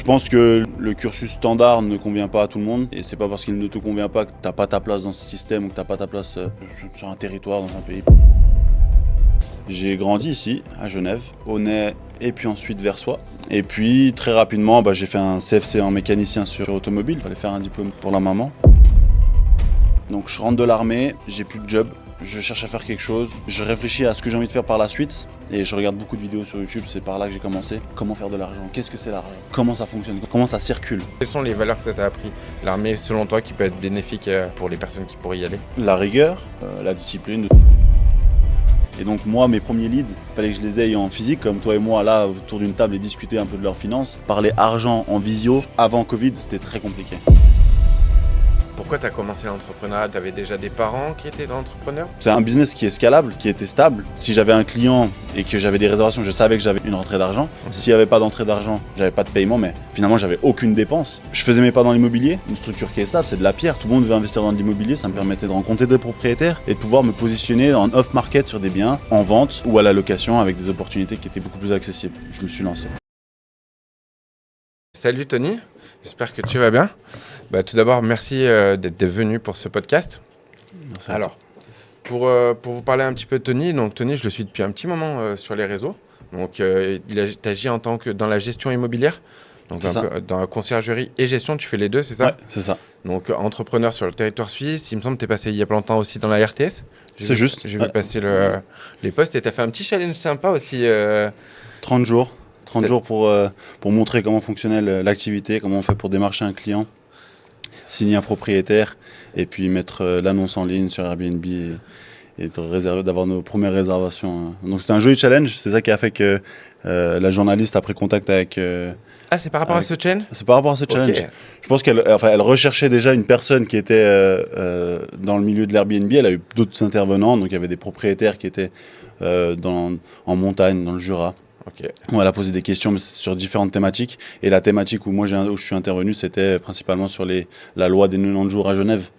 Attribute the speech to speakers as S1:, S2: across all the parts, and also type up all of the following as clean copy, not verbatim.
S1: Je pense que le cursus standard ne convient pas à tout le monde et c'est pas parce qu'il ne te convient pas que t'as pas ta place dans ce système ou que t'as pas ta place sur un territoire, dans un pays. J'ai grandi ici, à Genève, au Nez et puis ensuite Versoix. Et puis très rapidement, j'ai fait un CFC en mécanicien sur automobile, il fallait faire un diplôme pour la maman. Donc je rentre de l'armée, j'ai plus de job, je cherche à faire quelque chose, je réfléchis à ce que j'ai envie de faire par la suite et je regarde beaucoup de vidéos sur YouTube, c'est par là que j'ai commencé. Comment faire de l'argent? Qu'est-ce que c'est l'argent? Comment ça fonctionne? Comment ça circule?
S2: Quelles sont les valeurs que ça t'a appris? L'armée, selon toi, qui peut être bénéfique pour les personnes qui pourraient y aller?
S1: La rigueur, la discipline. Et donc moi, mes premiers leads, il fallait que je les aie en physique, comme toi et moi, là, autour d'une table et discuter un peu de leurs finances. Parler argent en visio, avant Covid, c'était très compliqué.
S2: Pourquoi tu as commencé l'entrepreneuriat? Tu avais déjà des parents qui étaient entrepreneurs?
S1: C'est un business qui est scalable, qui était stable. Si j'avais un client et que j'avais des réservations, je savais que j'avais une rentrée d'argent. S'il n'y avait pas d'entrée d'argent, j'avais pas de paiement, mais finalement, j'avais aucune dépense. Je faisais mes pas dans l'immobilier, une structure qui est stable, c'est de la pierre. Tout le monde veut investir dans de l'immobilier, ça me permettait de rencontrer des propriétaires et de pouvoir me positionner en off-market sur des biens, en vente ou à la location avec des opportunités qui étaient beaucoup plus accessibles. Je me suis lancé.
S2: Salut Tony, j'espère que tu vas bien. Tout d'abord, merci d'être venu pour ce podcast.
S1: Merci.
S2: Alors, pour vous parler un petit peu de Tony, donc Tony, je le suis depuis un petit moment sur les réseaux. Donc, il agit en tant que dans la gestion immobilière, donc peu dans la conciergerie et gestion, tu fais les deux, c'est ça?
S1: Ouais, c'est ça.
S2: Donc, entrepreneur sur le territoire suisse. Il me semble que tu es passé il y a pas longtemps aussi dans la RTS.
S1: C'est juste.
S2: J'ai vu passer les postes et tu as fait un petit challenge sympa aussi.
S1: 30 jours. 30 jours pour montrer comment fonctionnait l'activité, comment on fait pour démarcher un client, signer un propriétaire et puis mettre l'annonce en ligne sur Airbnb et d'avoir nos premières réservations. Donc c'est un joli challenge, c'est ça qui a fait que la journaliste a pris contact avec...
S2: c'est par rapport à ce challenge?
S1: C'est par rapport à ce challenge.
S2: Okay. Je
S1: pense qu'elle recherchait déjà une personne qui était dans le milieu de l'Airbnb. Elle a eu d'autres intervenants, donc il y avait des propriétaires qui étaient en montagne, dans le Jura.
S2: Okay.
S1: On a posé des questions mais sur différentes thématiques. Et la thématique où je suis intervenu, c'était principalement sur la loi des 90 jours à Genève.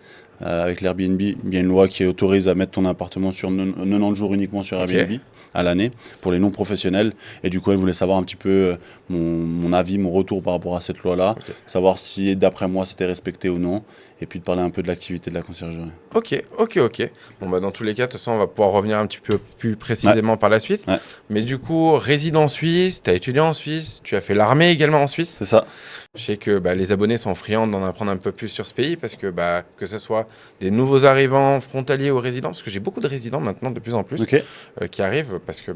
S1: Avec l'Airbnb, il y a une loi qui autorise à mettre ton appartement sur 90 jours uniquement sur Airbnb à l'année pour les non-professionnels. Et du coup, elle voulait savoir un petit peu mon avis, mon retour par rapport à cette loi-là. Savoir si, d'après moi, c'était respecté ou non. Et puis de parler un peu de l'activité de la conciergerie.
S2: Ok. Bon, dans tous les cas, de toute façon, on va pouvoir revenir un petit peu plus précisément par la suite.
S1: Ouais.
S2: Mais du coup, résident en Suisse, tu as étudié en Suisse, tu as fait l'armée également en Suisse.
S1: C'est ça.
S2: Je sais que les abonnés sont friands d'en apprendre un peu plus sur ce pays parce que que ce soit des nouveaux arrivants, frontaliers ou résidents, parce que j'ai beaucoup de résidents maintenant de plus en plus qui arrivent parce que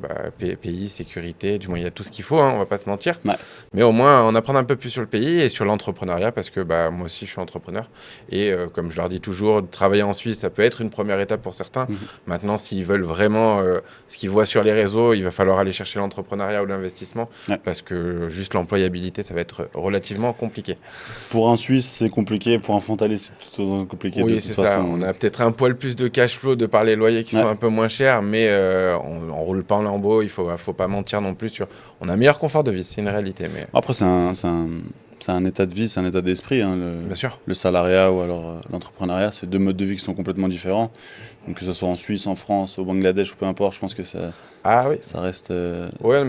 S2: pays, sécurité, du moins il y a tout ce qu'il faut, on va pas se mentir.
S1: Ouais.
S2: Mais au moins on apprend un peu plus sur le pays et sur l'entrepreneuriat parce que moi aussi je suis entrepreneur et comme je leur dis toujours, travailler en Suisse ça peut être une première étape pour certains. Maintenant s'ils veulent vraiment ce qu'ils voient sur les réseaux, il va falloir aller chercher l'entrepreneuriat ou l'investissement parce que juste l'employabilité ça va être relativement compliqué.
S1: Pour un Suisse, c'est compliqué. Pour un frontalier, c'est tout autant compliqué.
S2: Oui, c'est ça. On a peut-être un poil plus de cash flow de par les loyers qui sont un peu moins chers, mais on roule pas en lambeau. Il faut pas mentir non plus sur. On a un meilleur confort de vie, c'est une réalité. Mais
S1: après, c'est un état de vie, c'est un état d'esprit.
S2: Bien sûr.
S1: Le salariat ou alors l'entrepreneuriat, c'est deux modes de vie qui sont complètement différents. Donc que ce soit en Suisse, en France, au Bangladesh ou peu importe, je pense que ça reste, le même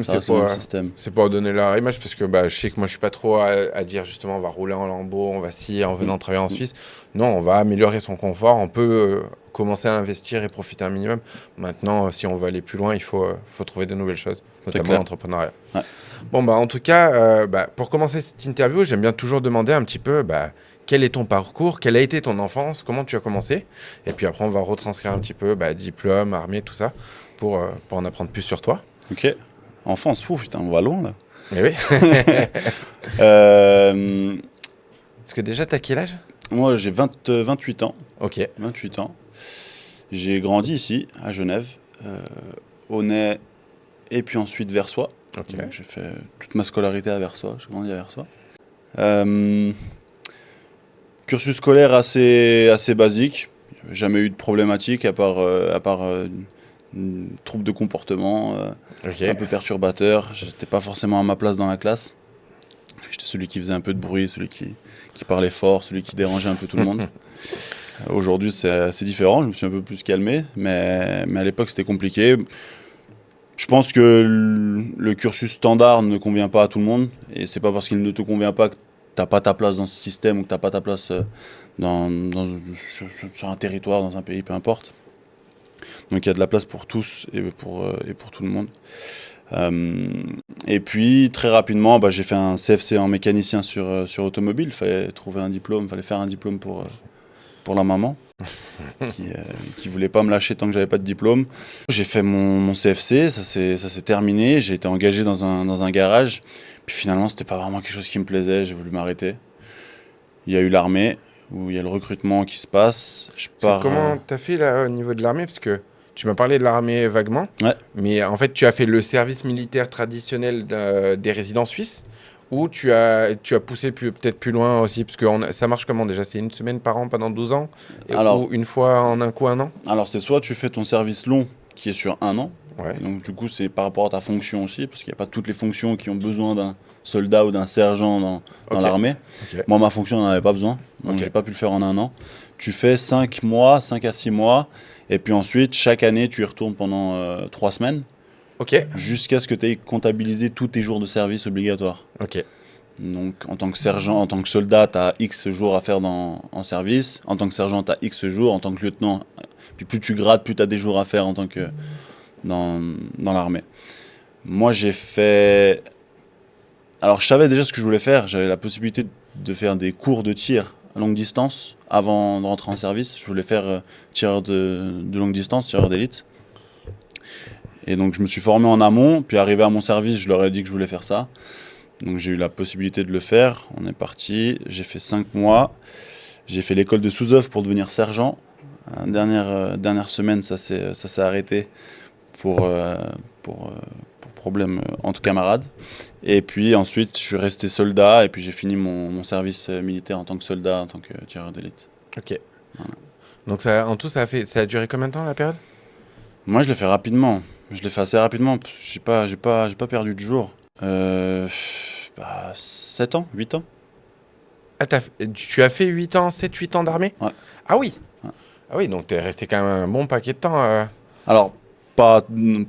S1: système.
S2: C'est pas donner leur image parce que je sais que moi je suis pas trop à dire justement on va rouler en lambeau, on va en venant travailler en Suisse. Non, on va améliorer son confort, on peut commencer à investir et profiter un minimum. Maintenant, si on veut aller plus loin, il faut trouver de nouvelles choses, notamment l'entrepreneuriat.
S1: Ouais.
S2: Bon, en tout cas, pour commencer cette interview, j'aime bien toujours demander un petit peu quel est ton parcours, quelle a été ton enfance, comment tu as commencé. Et puis après, on va retranscrire un petit peu diplôme, armée, tout ça, pour en apprendre plus sur toi.
S1: Ok. Enfance, putain, on va loin là.
S2: Mais oui. Parce que déjà, t'as quel âge ?
S1: Moi, j'ai 28 ans.
S2: Ok.
S1: 28 ans. J'ai grandi ici, à Genève, au Nez et puis ensuite Versoix.
S2: Okay.
S1: J'ai fait toute ma scolarité à Versoix, j'ai grandi à Versoix. Cursus scolaire assez basique, jamais eu de problématique à part une trouble de comportement un peu perturbateur. J'étais pas forcément à ma place dans la classe. J'étais celui qui faisait un peu de bruit, celui qui parlait fort, celui qui dérangeait un peu tout le monde. Aujourd'hui, c'est assez différent, je me suis un peu plus calmé, mais à l'époque, c'était compliqué. Je pense que le cursus standard ne convient pas à tout le monde. Et c'est pas parce qu'il ne te convient pas que t'as pas ta place dans ce système ou que t'as pas ta place sur un territoire, dans un pays, peu importe. Donc il y a de la place pour tous et pour tout le monde. Et puis très rapidement, j'ai fait un CFC en mécanicien sur automobile. Il fallait trouver un diplôme, il fallait faire un diplôme pour la maman qui voulait pas me lâcher tant que j'avais pas de diplôme. J'ai fait mon CFC, ça s'est terminé. J'ai été engagé dans un garage. Puis finalement, c'était pas vraiment quelque chose qui me plaisait. J'ai voulu m'arrêter. Il y a eu l'armée où il y a le recrutement qui se passe.
S2: Comment t'as fait là au niveau de l'armée? Parce que tu m'as parlé de l'armée vaguement,
S1: Ouais.
S2: mais en fait, tu as fait le service militaire traditionnel des résidents suisses ou tu as poussé peut-être plus loin aussi? Parce que ça marche comment déjà? C'est une semaine par an pendant 12 ans ou une fois en un coup un an?
S1: Alors, c'est soit tu fais ton service long qui est sur un an.
S2: Ouais.
S1: Donc, du coup, c'est par rapport à ta fonction aussi, parce qu'il n'y a pas toutes les fonctions qui ont besoin d'un soldat ou d'un sergent dans l'armée.
S2: Okay.
S1: Moi, ma fonction n'en avait pas besoin, donc j'ai pas pu le faire en un an. Tu fais 5 à 6 mois, et puis ensuite, chaque année, tu y retournes pendant 3 semaines, jusqu'à ce que tu aies comptabilisé tous tes jours de service obligatoires. Donc, en tant que sergent, en tant que soldat, tu as X jours à faire en service. En tant que sergent, tu as X jours. En tant que lieutenant, puis plus tu grades, plus tu as des jours à faire en tant que dans l'armée. Moi, j'ai fait... Alors, je savais déjà ce que je voulais faire. J'avais la possibilité de faire des cours de tir à longue distance avant de rentrer en service. Je voulais faire tireur de longue distance, tireur d'élite. Et donc, je me suis formé en amont. Puis, arrivé à mon service, je leur ai dit que je voulais faire ça. Donc, j'ai eu la possibilité de le faire. On est parti. J'ai fait 5 mois. J'ai fait l'école de sous-œuvre pour devenir sergent. Dernière semaine, ça s'est arrêté pour problème entre camarades. Et puis ensuite, je suis resté soldat et puis j'ai fini mon service militaire en tant que soldat, en tant que tireur d'élite.
S2: Ok. Voilà. Donc en tout, ça a duré combien de temps la période?
S1: Moi, je l'ai fait rapidement. Je l'ai fait assez rapidement. J'ai pas perdu de jour. 7 ans, 8 ans.
S2: Ah, tu as fait 8 ans, 7-8 ans d'armée?
S1: Ouais.
S2: Ah oui.
S1: Ouais.
S2: Ah oui, donc t'es resté quand même un bon paquet de temps.
S1: Alors, pas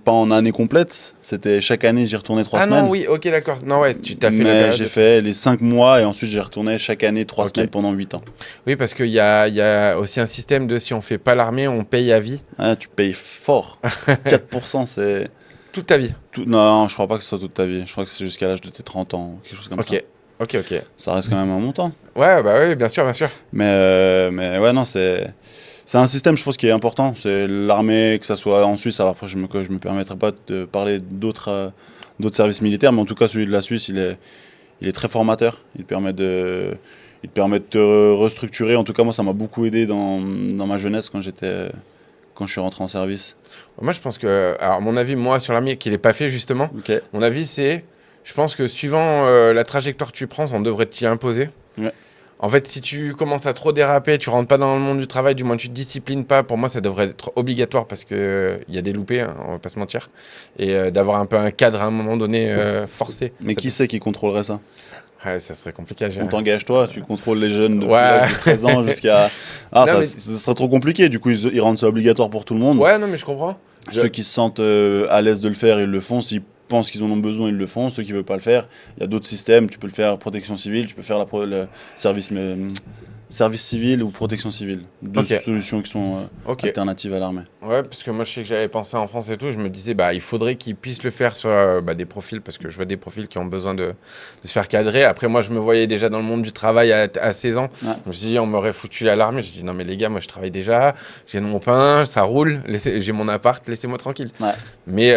S1: en année complète. C'était chaque année, j'y retournais 3 semaines.
S2: Ah non, oui, ok, d'accord. Non, ouais, tu t'as fait
S1: Mais j'ai fait les 5 mois et ensuite j'ai retourné chaque année 3 semaines pendant 8 ans.
S2: Oui, parce qu'il y a aussi un système de si on fait pas l'armée, on paye à vie.
S1: Ouais, tu payes fort. 4%, c'est...
S2: Toute ta vie?
S1: Non, je crois pas que ce soit toute ta vie. Je crois que c'est jusqu'à l'âge de tes 30 ans, quelque chose comme ça.
S2: Ok.
S1: Ça reste quand même un montant.
S2: Ouais, bah oui, bien sûr.
S1: Mais ouais, non, c'est un système, je pense, qui est important. C'est l'armée, que ça soit en Suisse. Alors après, je me permettrai pas de parler d'autres services militaires, mais en tout cas, celui de la Suisse, il est très formateur. Il te permet de te restructurer. En tout cas, moi, ça m'a beaucoup aidé dans ma jeunesse quand je suis rentré en service.
S2: Moi, je pense que, alors, mon avis, moi, sur l'armée, qui n'est pas fait, justement, mon avis, c'est, je pense que suivant la trajectoire que tu prends, on devrait t'y imposer.
S1: Ouais.
S2: En fait, si tu commences à trop déraper, tu rentres pas dans le monde du travail, du moins tu te disciplines pas, pour moi, ça devrait être obligatoire parce qu'il y a des loupés, hein, on va pas se mentir. Et d'avoir un peu un cadre à un moment donné forcé.
S1: Mais qui c'est qui contrôlerait ça?
S2: Ouais, ça serait compliqué à gérer.
S1: On t'engage toi, tu contrôles les jeunes depuis l'âge de 13 ans jusqu'à... ça serait trop compliqué, du coup ils rendent ça obligatoire pour tout le monde.
S2: Ouais, non mais je comprends.
S1: Ceux qui se sentent à l'aise de le faire, ils le font. S'ils pensent qu'ils en ont besoin, ils le font. Ceux qui ne veulent pas le faire, il y a d'autres systèmes. Tu peux le faire protection civile, tu peux faire le service civil ou protection civile. Deux solutions qui sont alternatives à l'armée.
S2: Ouais, parce que moi je sais que j'avais pensé en France et tout, je me disais il faudrait qu'ils puissent le faire sur des profils, parce que je vois des profils qui ont besoin de se faire cadrer. Après moi je me voyais déjà dans le monde du travail à 16 ans. Ouais. Je me suis dit on m'aurait foutu à l'armée. Je dis non mais les gars, moi je travaille déjà, j'ai mon pain, ça roule, j'ai mon appart, laissez-moi tranquille. Ouais. Mais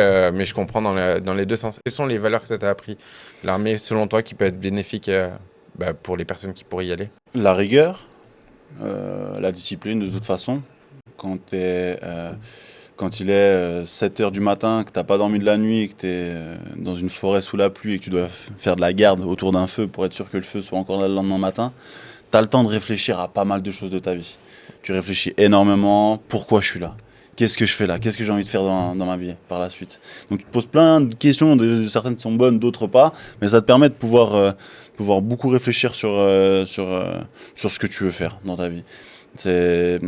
S2: je comprends dans les deux sens. Quelles sont les valeurs que ça t'a appris, l'armée, selon toi, qui peut être bénéfique pour les personnes qui pourraient y aller?
S1: La rigueur, la discipline de toute façon. Quand il est 7h du matin, que tu n'as pas dormi de la nuit, que tu es dans une forêt sous la pluie et que tu dois faire de la garde autour d'un feu pour être sûr que le feu soit encore là le lendemain matin, tu as le temps de réfléchir à pas mal de choses de ta vie. Tu réfléchis énormément, pourquoi je suis là ? Qu'est-ce que je fais là? Qu'est-ce que j'ai envie de faire dans ma vie par la suite? Donc tu te poses plein de questions, certaines sont bonnes, d'autres pas, mais ça te permet de pouvoir beaucoup réfléchir sur ce que tu veux faire dans ta vie. C'est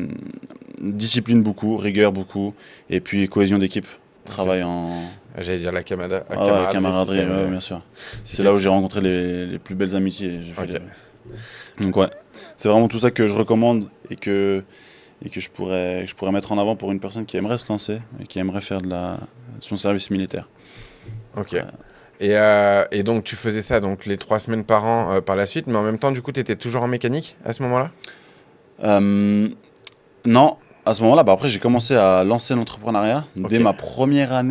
S1: discipline beaucoup, rigueur beaucoup, et puis cohésion d'équipe. travail en...
S2: J'allais dire la
S1: camaraderie, ouais, bien sûr. C'est là où j'ai rencontré les plus belles amitiés. Donc ouais, c'est vraiment tout ça que je recommande et que je pourrais mettre en avant pour une personne qui aimerait se lancer et qui aimerait faire son service militaire.
S2: Ok. Et donc tu faisais ça donc les 3 semaines par an par la suite, mais en même temps, du coup, tu étais toujours en mécanique à ce moment-là?
S1: Non, à ce moment-là, après j'ai commencé à lancer l'entrepreneuriat dès ma première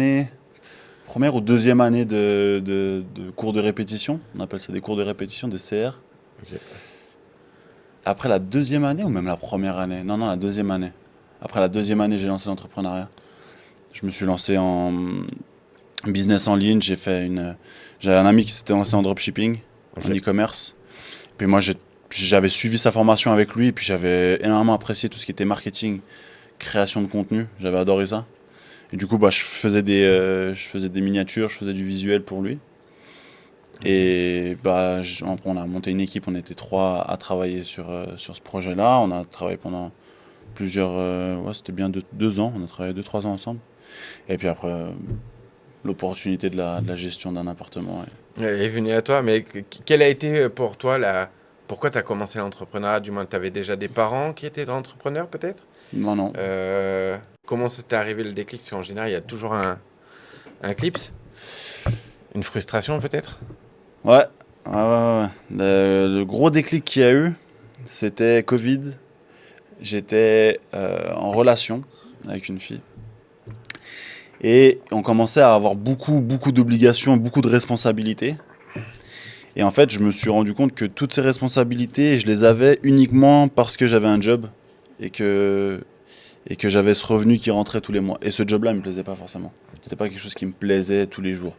S1: ou deuxième année de cours de répétition. On appelle ça des cours de répétition, des CR.
S2: Ok.
S1: Après la deuxième année ou même la première année? Non, la deuxième année. Après la deuxième année, j'ai lancé l'entrepreneuriat. Je me suis lancé en business en ligne. J'avais un ami qui s'était lancé en dropshipping, en e-commerce. Puis moi, j'avais suivi sa formation avec lui. Et puis j'avais énormément apprécié tout ce qui était marketing, création de contenu. J'avais adoré ça. Et du coup, je faisais des miniatures, je faisais du visuel pour lui. Et on a monté une équipe, on était 3 à travailler sur ce projet-là. On a travaillé pendant c'était bien 2 ans, on a travaillé 2-3 ans ensemble. Et puis après, l'opportunité de la gestion d'un appartement.
S2: Elle est venue à toi, mais quelle a été pour toi pourquoi tu as commencé l'entrepreneuriat? Du moins, tu avais déjà des parents qui étaient entrepreneurs peut-être?
S1: Non.
S2: Comment c'était arrivé le déclic? Parce qu'en général, il y a toujours un clips, une frustration peut-être?
S1: Ouais. Le gros déclic qu'il y a eu, c'était Covid. J'étais en relation avec une fille. Et on commençait à avoir beaucoup d'obligations, beaucoup de responsabilités. Et en fait, je me suis rendu compte que toutes ces responsabilités, je les avais uniquement parce que j'avais un job et que j'avais ce revenu qui rentrait tous les mois. Et ce job-là, il me plaisait pas forcément. C'était pas quelque chose qui me plaisait tous les jours.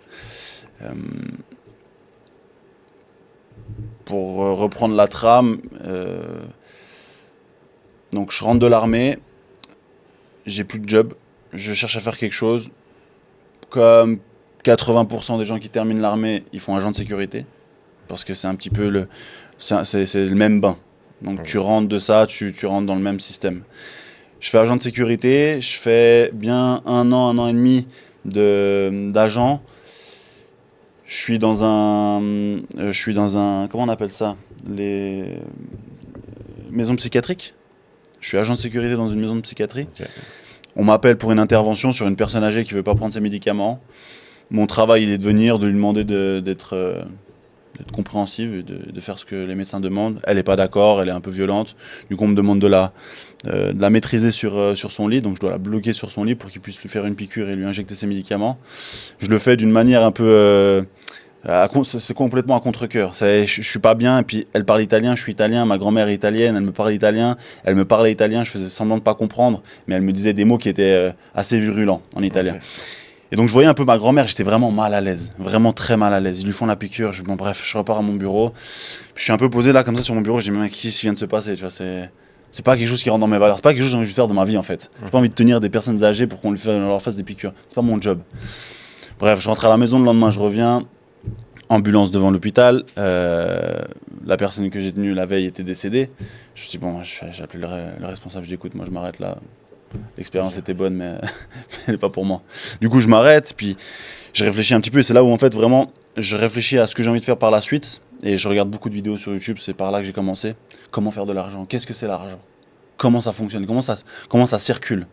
S1: Pour reprendre la trame, donc je rentre de l'armée, j'ai plus de job, je cherche à faire quelque chose. Comme 80% des gens qui terminent l'armée, ils font agent de sécurité. Parce que c'est un petit peu c'est le même bain. Donc tu rentres de ça, tu rentres dans le même système. Je fais agent de sécurité, je fais bien 1 an et demi d'agent. Je suis dans un, comment on appelle ça? Les maisons psychiatriques. Je suis agent de sécurité dans une maison de psychiatrie. Okay. On m'appelle pour une intervention sur une personne âgée qui ne veut pas prendre ses médicaments. Mon travail, il est de venir, de lui demander d'être compréhensive, de faire ce que les médecins demandent. Elle n'est pas d'accord, elle est un peu violente. Du coup, on me demande de la maîtriser sur son lit. Donc, je dois la bloquer sur son lit pour qu'il puisse lui faire une piqûre et lui injecter ses médicaments. Je le fais d'une manière un peu... c'est complètement à contre-cœur. Je suis pas bien, et puis elle parle italien, je suis italien, ma grand-mère est italienne, elle me parlait italien, je faisais semblant de pas comprendre, mais elle me disait des mots qui étaient assez virulents en italien. Okay. Et donc je voyais un peu ma grand-mère, j'étais vraiment mal à l'aise, vraiment très mal à l'aise. Ils lui font la piqûre, bref, je repars à mon bureau. Puis je suis un peu posé là comme ça sur mon bureau, je dis mais qu'est-ce qui vient de se passer, tu vois, c'est pas quelque chose qui rentre dans mes valeurs, c'est pas quelque chose que j'ai envie de faire de ma vie en fait. J'ai pas envie de tenir des personnes âgées pour qu'on leur fasse des piqûres, c'est pas mon job. Bref, je rentre à la maison, le lendemain je reviens. Ambulance devant l'hôpital, la personne que j'ai tenue la veille était décédée. Je me suis dit, j'ai appelé le responsable, je dis écoute, moi je m'arrête là. L'expérience était bonne, mais elle n'est pas pour moi. Du coup, je m'arrête, puis je réfléchis un petit peu, et c'est là où en fait vraiment, je réfléchis à ce que j'ai envie de faire par la suite, et je regarde beaucoup de vidéos sur YouTube, c'est par là que j'ai commencé. Comment faire de l'argent? Qu'est-ce que c'est l'argent? Comment ça fonctionne? Comment ça circule?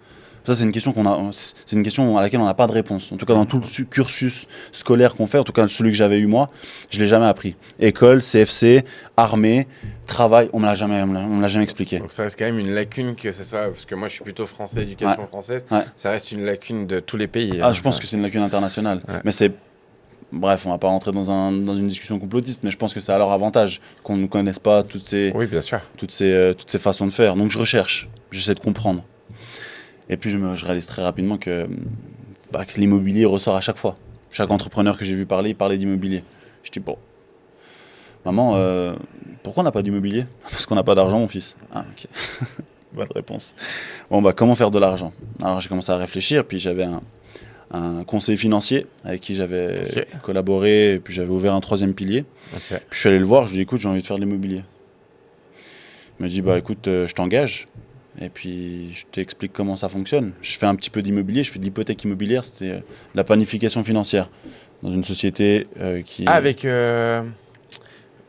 S1: Ça, c'est une question à laquelle on n'a pas de réponse. En tout cas, dans tout le cursus scolaire qu'on fait, en tout cas celui que j'avais eu moi, je ne l'ai jamais appris. École, CFC, armée, travail, on ne me l'a jamais expliqué.
S2: Donc ça reste quand même une lacune, que ce soit, parce que moi je suis plutôt français, éducation française, ça reste une lacune de tous les pays.
S1: Je pense que c'est une lacune internationale. Ouais. Mais c'est... Bref, on ne va pas rentrer dans une discussion complotiste, mais je pense que c'est à leur avantage qu'on ne connaisse pas toutes ces façons de faire. Donc je recherche, j'essaie de comprendre. Et puis je réalise très rapidement que l'immobilier ressort à chaque fois. Chaque entrepreneur que j'ai vu parler, il parlait d'immobilier. Je dis bon, maman, pourquoi on n'a pas d'immobilier? Parce qu'on n'a pas d'argent, mon fils. Ah ok, bonne réponse. Bon comment faire de l'argent? Alors j'ai commencé à réfléchir, puis j'avais un conseiller financier avec qui j'avais collaboré, et puis j'avais ouvert un 3e pilier. Puis je suis allé le voir, je lui ai dit écoute, j'ai envie de faire de l'immobilier. Il m'a dit écoute, je t'engage. Et puis, je t'explique comment ça fonctionne. Je fais un petit peu d'immobilier, je fais de l'hypothèque immobilière, c'était de la planification financière dans une société qui...
S2: Ah, avec...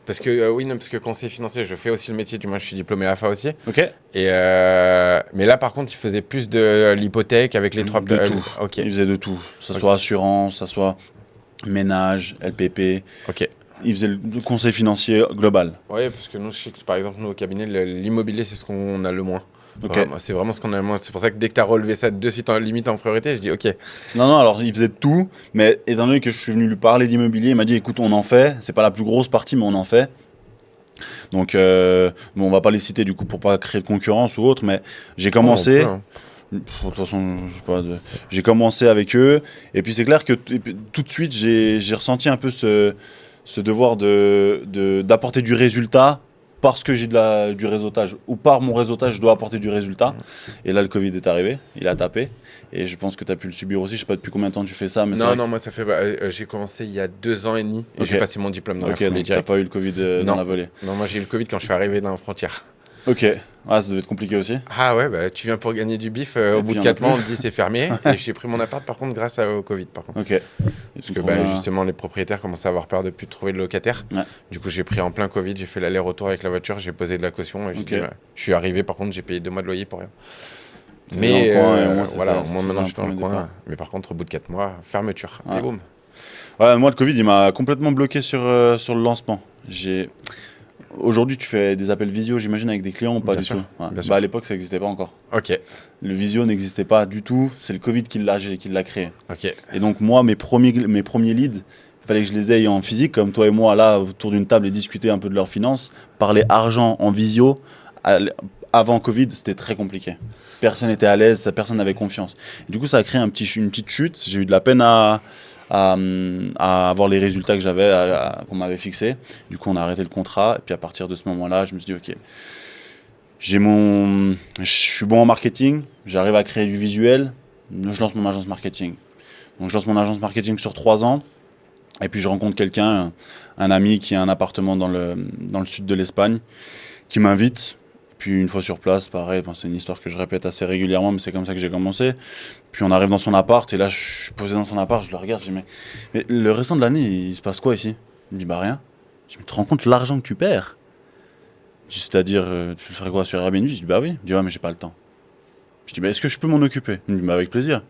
S2: Parce que, oui, non, parce que conseiller financier, je fais aussi le métier, du moins je suis diplômé AFA aussi.
S1: Ok.
S2: Et, mais là, par contre, il faisait plus de l'hypothèque avec les 3...
S1: De tout.
S2: Ok.
S1: Il faisait de tout. Que ce soit assurance, que ce soit ménage, LPP.
S2: Ok.
S1: Il faisait le conseil financier global.
S2: Oui, parce que nous, je sais que, par exemple, nous, au cabinet, l'immobilier, c'est ce qu'on a le moins.
S1: Ok.
S2: Vraiment, c'est vraiment ce qu'on a le moins. C'est pour ça que dès que tu as relevé ça de suite limite en priorité, je dis ok.
S1: Non, alors il faisait de tout, mais étant donné que je suis venu lui parler d'immobilier, il m'a dit écoute, on en fait, c'est pas la plus grosse partie, mais on en fait. Donc, bon, on va pas les citer du coup pour pas créer de concurrence ou autre, mais j'ai commencé. De toute façon, j'ai commencé avec eux, et puis c'est clair que tout de suite, j'ai ressenti un peu ce devoir d'apporter du résultat parce que j'ai du réseautage, ou par mon réseautage, je dois apporter du résultat. Et là, le Covid est arrivé, il a tapé. Et je pense que tu as pu le subir aussi. Je sais pas depuis combien de temps tu fais ça. Mais
S2: non, moi, ça fait. J'ai commencé il y a 2 ans et demi et j'ai passé mon diplôme dans la foulée
S1: donc
S2: direct.
S1: t'as pas eu le Covid dans la volée.
S2: Non, moi j'ai eu le Covid quand je suis arrivé dans la frontière.
S1: Ok, ça devait être compliqué aussi.
S2: Ah ouais, bah, tu viens pour gagner du bif. Au bout de 4 mois, on te dit c'est fermé. Et j'ai pris mon appart par contre grâce au Covid par contre.
S1: Ok.
S2: Parce que justement, les propriétaires commençaient à avoir peur de plus trouver de locataires. Ouais. Du coup, j'ai pris en plein Covid, j'ai fait l'aller-retour avec la voiture, j'ai posé de la caution. Et je suis arrivé, par contre, j'ai payé 2 mois de loyer pour rien. Mais voilà, moi maintenant je suis dans le coin. Mais par contre, au bout de 4 mois, fermeture. Et boum.
S1: Ouais, moi, le Covid, il m'a complètement bloqué sur le lancement. Aujourd'hui, tu fais des appels visio, j'imagine, avec des clients ou pas du tout? À l'époque, ça n'existait pas encore.
S2: Ok.
S1: Le visio n'existait pas du tout. C'est le Covid qui l'a créé.
S2: Ok.
S1: Et donc, moi, mes premiers leads, il fallait que je les aie en physique, comme toi et moi, là, autour d'une table et discuter un peu de leurs finances. Parler argent en visio, avant Covid, c'était très compliqué. Personne n'était à l'aise, personne n'avait confiance. Et du coup, ça a créé une petite chute. J'ai eu de la peine à avoir les résultats que j'avais, qu'on m'avait fixés. Du coup, on a arrêté le contrat. Et puis, à partir de ce moment-là, je me suis dit, OK, je suis bon en marketing, j'arrive à créer du visuel, je lance mon agence marketing. Donc, je lance mon agence marketing sur 3 ans. Et puis, je rencontre quelqu'un, un ami qui a un appartement dans le sud de l'Espagne, qui m'invite. Puis une fois sur place, pareil, c'est une histoire que je répète assez régulièrement, mais c'est comme ça que j'ai commencé. Puis on arrive dans son appart, et là je suis posé dans son appart, je le regarde, je dis mais le restant de l'année, il se passe quoi ici? Il me dit bah rien. Je me te rends compte l'argent que tu perds? C'est-à-dire, tu le ferais quoi sur Airbnb? Je dis bah oui. Il me dit ouais, mais j'ai pas le temps. Je dis bah est-ce que je peux m'en occuper? Il me dit bah avec plaisir.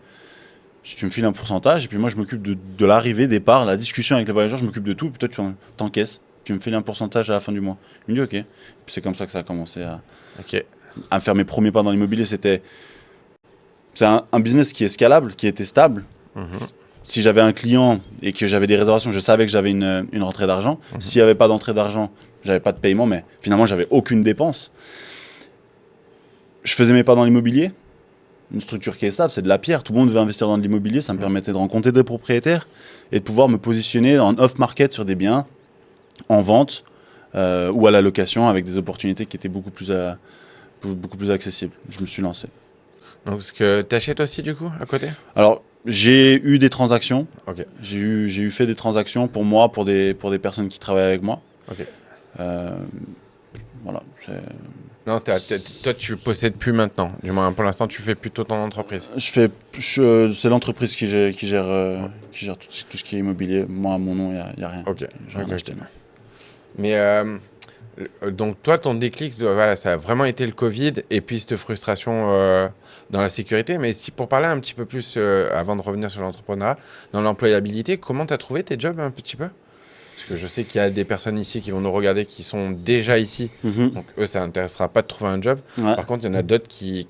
S1: Tu me files un pourcentage, et puis moi je m'occupe de l'arrivée, départ, la discussion avec les voyageurs, je m'occupe de tout, puis toi tu t'encaisses. Tu me files un pourcentage à la fin du mois. Il me dit ok. Puis c'est comme ça que ça a commencé à faire mes premiers pas dans l'immobilier. C'est un business qui est scalable, qui était stable. Si j'avais un client et que j'avais des réservations, je savais que j'avais une rentrée d'argent. S'il n'y avait pas d'entrée d'argent, j'avais pas de paiement, mais finalement j'avais aucune dépense. Je faisais mes pas dans l'immobilier. Une structure qui est stable, c'est de la pierre. Tout le monde veut investir dans de l'immobilier. Ça me permettait de rencontrer des propriétaires et de pouvoir me positionner en off-market sur des biens en vente ou à la location avec des opportunités qui étaient beaucoup plus accessibles. Je me suis lancé.
S2: Donc, est-ce que tu achètes aussi du coup à côté?
S1: Alors, j'ai eu des transactions.
S2: Okay.
S1: J'ai eu fait des transactions pour moi, pour des personnes qui travaillent avec moi.
S2: Okay.
S1: Voilà.
S2: Non, toi, tu possèdes plus maintenant. Du moins, pour l'instant, tu fais plutôt ton entreprise.
S1: C'est l'entreprise qui gère tout ce qui est immobilier. Moi, à mon nom, il n'y a rien.
S2: Ok.
S1: J'ai rien acheté.
S2: Mais donc, toi, ton déclic, voilà, ça a vraiment été le Covid et puis cette frustration dans la sécurité. Mais si pour parler un petit peu plus, avant de revenir sur l'entrepreneuriat, dans l'employabilité, comment tu as trouvé tes jobs un petit peu? Parce que je sais qu'il y a des personnes ici qui vont nous regarder qui sont déjà ici. Donc, eux, ça n'intéressera pas de trouver un job. Ouais. Par contre, il y en a d'autres qui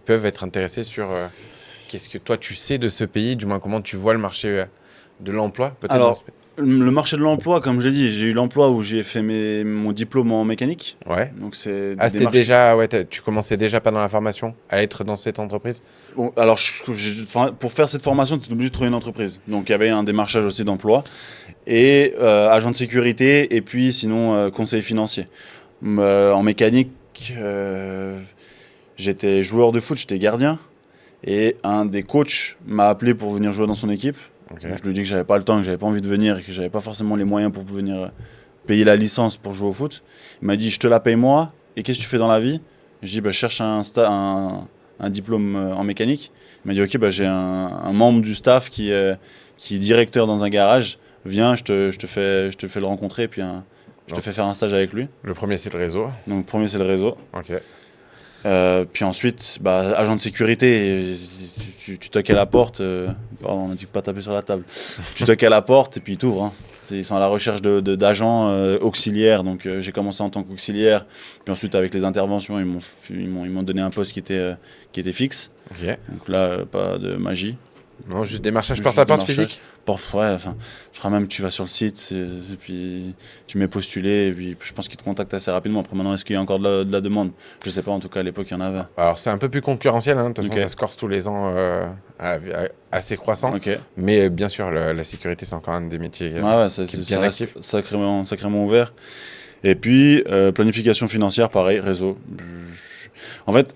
S2: peuvent être intéressés sur qu'est-ce que toi, tu sais de ce pays, du moins comment tu vois le marché de l'emploi, peut-être.
S1: Alors, le marché de l'emploi, comme je l'ai dit, j'ai eu l'emploi où j'ai fait mon diplôme en mécanique.
S2: Ouais.
S1: Donc c'est
S2: c'était déjà, ouais, tu commençais déjà pas dans la formation à être dans cette entreprise?
S1: Bon, alors, pour faire cette formation, tu es obligé de trouver une entreprise. Donc il y avait un démarchage aussi d'emploi. Et agent de sécurité, et puis sinon conseiller financier. En mécanique, j'étais joueur de foot, j'étais gardien. Et un des coachs m'a appelé pour venir jouer dans son équipe. Okay. Je lui ai dit que j'avais pas le temps, que j'avais pas envie de venir et que j'avais pas forcément les moyens pour venir payer la licence pour jouer au foot. Il m'a dit je te la paye moi, et qu'est-ce que tu fais dans la vie? Je dis, bah, je cherche un diplôme en mécanique. Il m'a dit, ok, bah, j'ai un membre du staff qui est directeur dans un garage. Viens, je te fais le rencontrer et puis je te fais faire un stage avec lui.
S2: Le premier, c'est le réseau.
S1: Donc, le premier, c'est le réseau.
S2: Ok.
S1: Puis ensuite, bah, agent de sécurité, tu toques à la porte. Pardon, on a dit pas taper sur la table. Tu toques à la porte et puis ils t'ouvrent. Hein. Ils sont à la recherche d'agents auxiliaires. Donc j'ai commencé en tant qu'auxiliaire. Puis ensuite, avec les interventions, ils m'ont donné un poste qui était fixe.
S2: Ok.
S1: Donc là, pas de magie.
S2: Non, juste démarchage
S1: Juste
S2: porte-à-porte
S1: démarchage.
S2: physique.
S1: Ouais, enfin, je crois même que tu vas sur le site et puis tu mets postuler et puis je pense qu'ils te contactent assez rapidement. Après maintenant, est-ce qu'il y a encore de la demande? Je sais pas, en tout cas à l'époque il y en avait.
S2: Alors c'est un peu plus concurrentiel, hein. De toute façon
S1: Ok.
S2: ça se corse tous les ans assez croissant.
S1: Ok.
S2: Mais bien sûr, la sécurité c'est encore un des métiers
S1: Ouais,
S2: qui est
S1: ça
S2: bien
S1: reste
S2: actif.
S1: sacrément ouvert. Et puis, planification financière, pareil, réseau. En fait,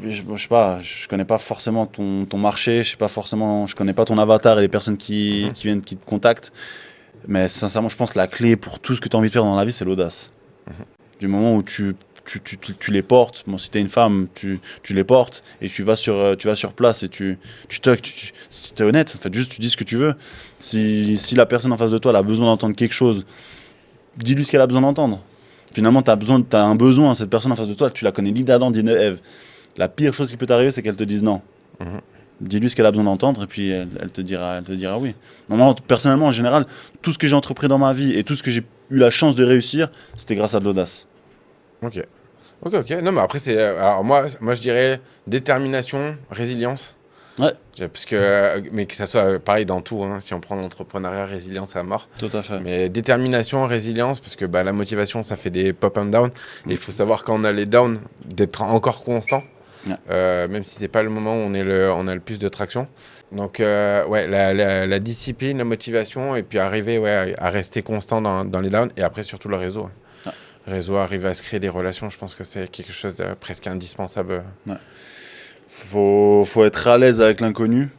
S1: je sais pas, je connais pas forcément ton marché, je connais pas ton avatar et les personnes qui viennent, qui te contactent. Mais sincèrement, je pense que la clé pour tout ce que tu as envie de faire dans la vie, c'est l'audace. Du moment où tu les portes, bon, si tu es une femme, tu les portes et tu vas sur place et tu es honnête, en fait, juste tu dis ce que tu veux. Si la personne en face de toi elle a besoin d'entendre quelque chose, dis-lui ce qu'elle a besoin d'entendre. Finalement, tu as un besoin, cette personne en face de toi, tu la connais ni d'Adam ni d'Ève. La pire chose qui peut t'arriver, c'est qu'elle te dise non. Dis-lui ce qu'elle a besoin d'entendre et puis elle te dira oui. Moi, personnellement, en général, tout ce que j'ai entrepris dans ma vie et tout ce que j'ai eu la chance de réussir, c'était grâce à de l'audace.
S2: Ok. Non, mais après, alors moi, je dirais détermination, résilience.
S1: Ouais,
S2: Parce que, mais que ça soit pareil dans tout, hein. Si on prend l'entrepreneuriat, résilience à mort.
S1: tout à fait.
S2: Mais détermination, résilience, parce que bah, la motivation, ça fait des pop and down. Et il faut savoir quand on a les downs, d'être encore constant.
S1: Ouais.
S2: Même si c'est pas le moment où on a le plus de traction. Donc, ouais, la discipline, la motivation, et puis arriver à rester constant dans les downs. Et après, surtout le réseau.
S1: Ouais.
S2: Le réseau, arriver à se créer des relations, je pense que c'est quelque chose de presque indispensable.
S1: Ouais. Faut être à l'aise avec l'inconnu.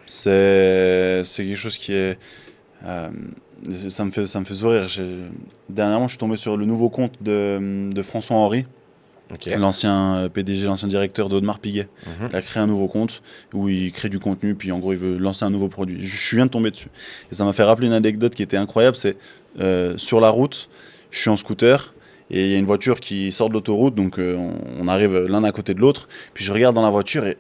S1: C'est quelque chose qui est... ça me fait sourire. Dernièrement, je suis tombé sur le nouveau compte de François Henry,
S2: Ok.
S1: l'ancien PDG, l'ancien directeur d'Audemars Piguet. Il a créé un nouveau compte où il crée du contenu, puis en gros, il veut lancer un nouveau produit. Je viens de tomber dessus. Et ça m'a fait rappeler une anecdote qui était incroyable. C'est sur la route, je suis en scooter, et il y a une voiture qui sort de l'autoroute, donc on arrive l'un à côté de l'autre. Puis je regarde dans la voiture et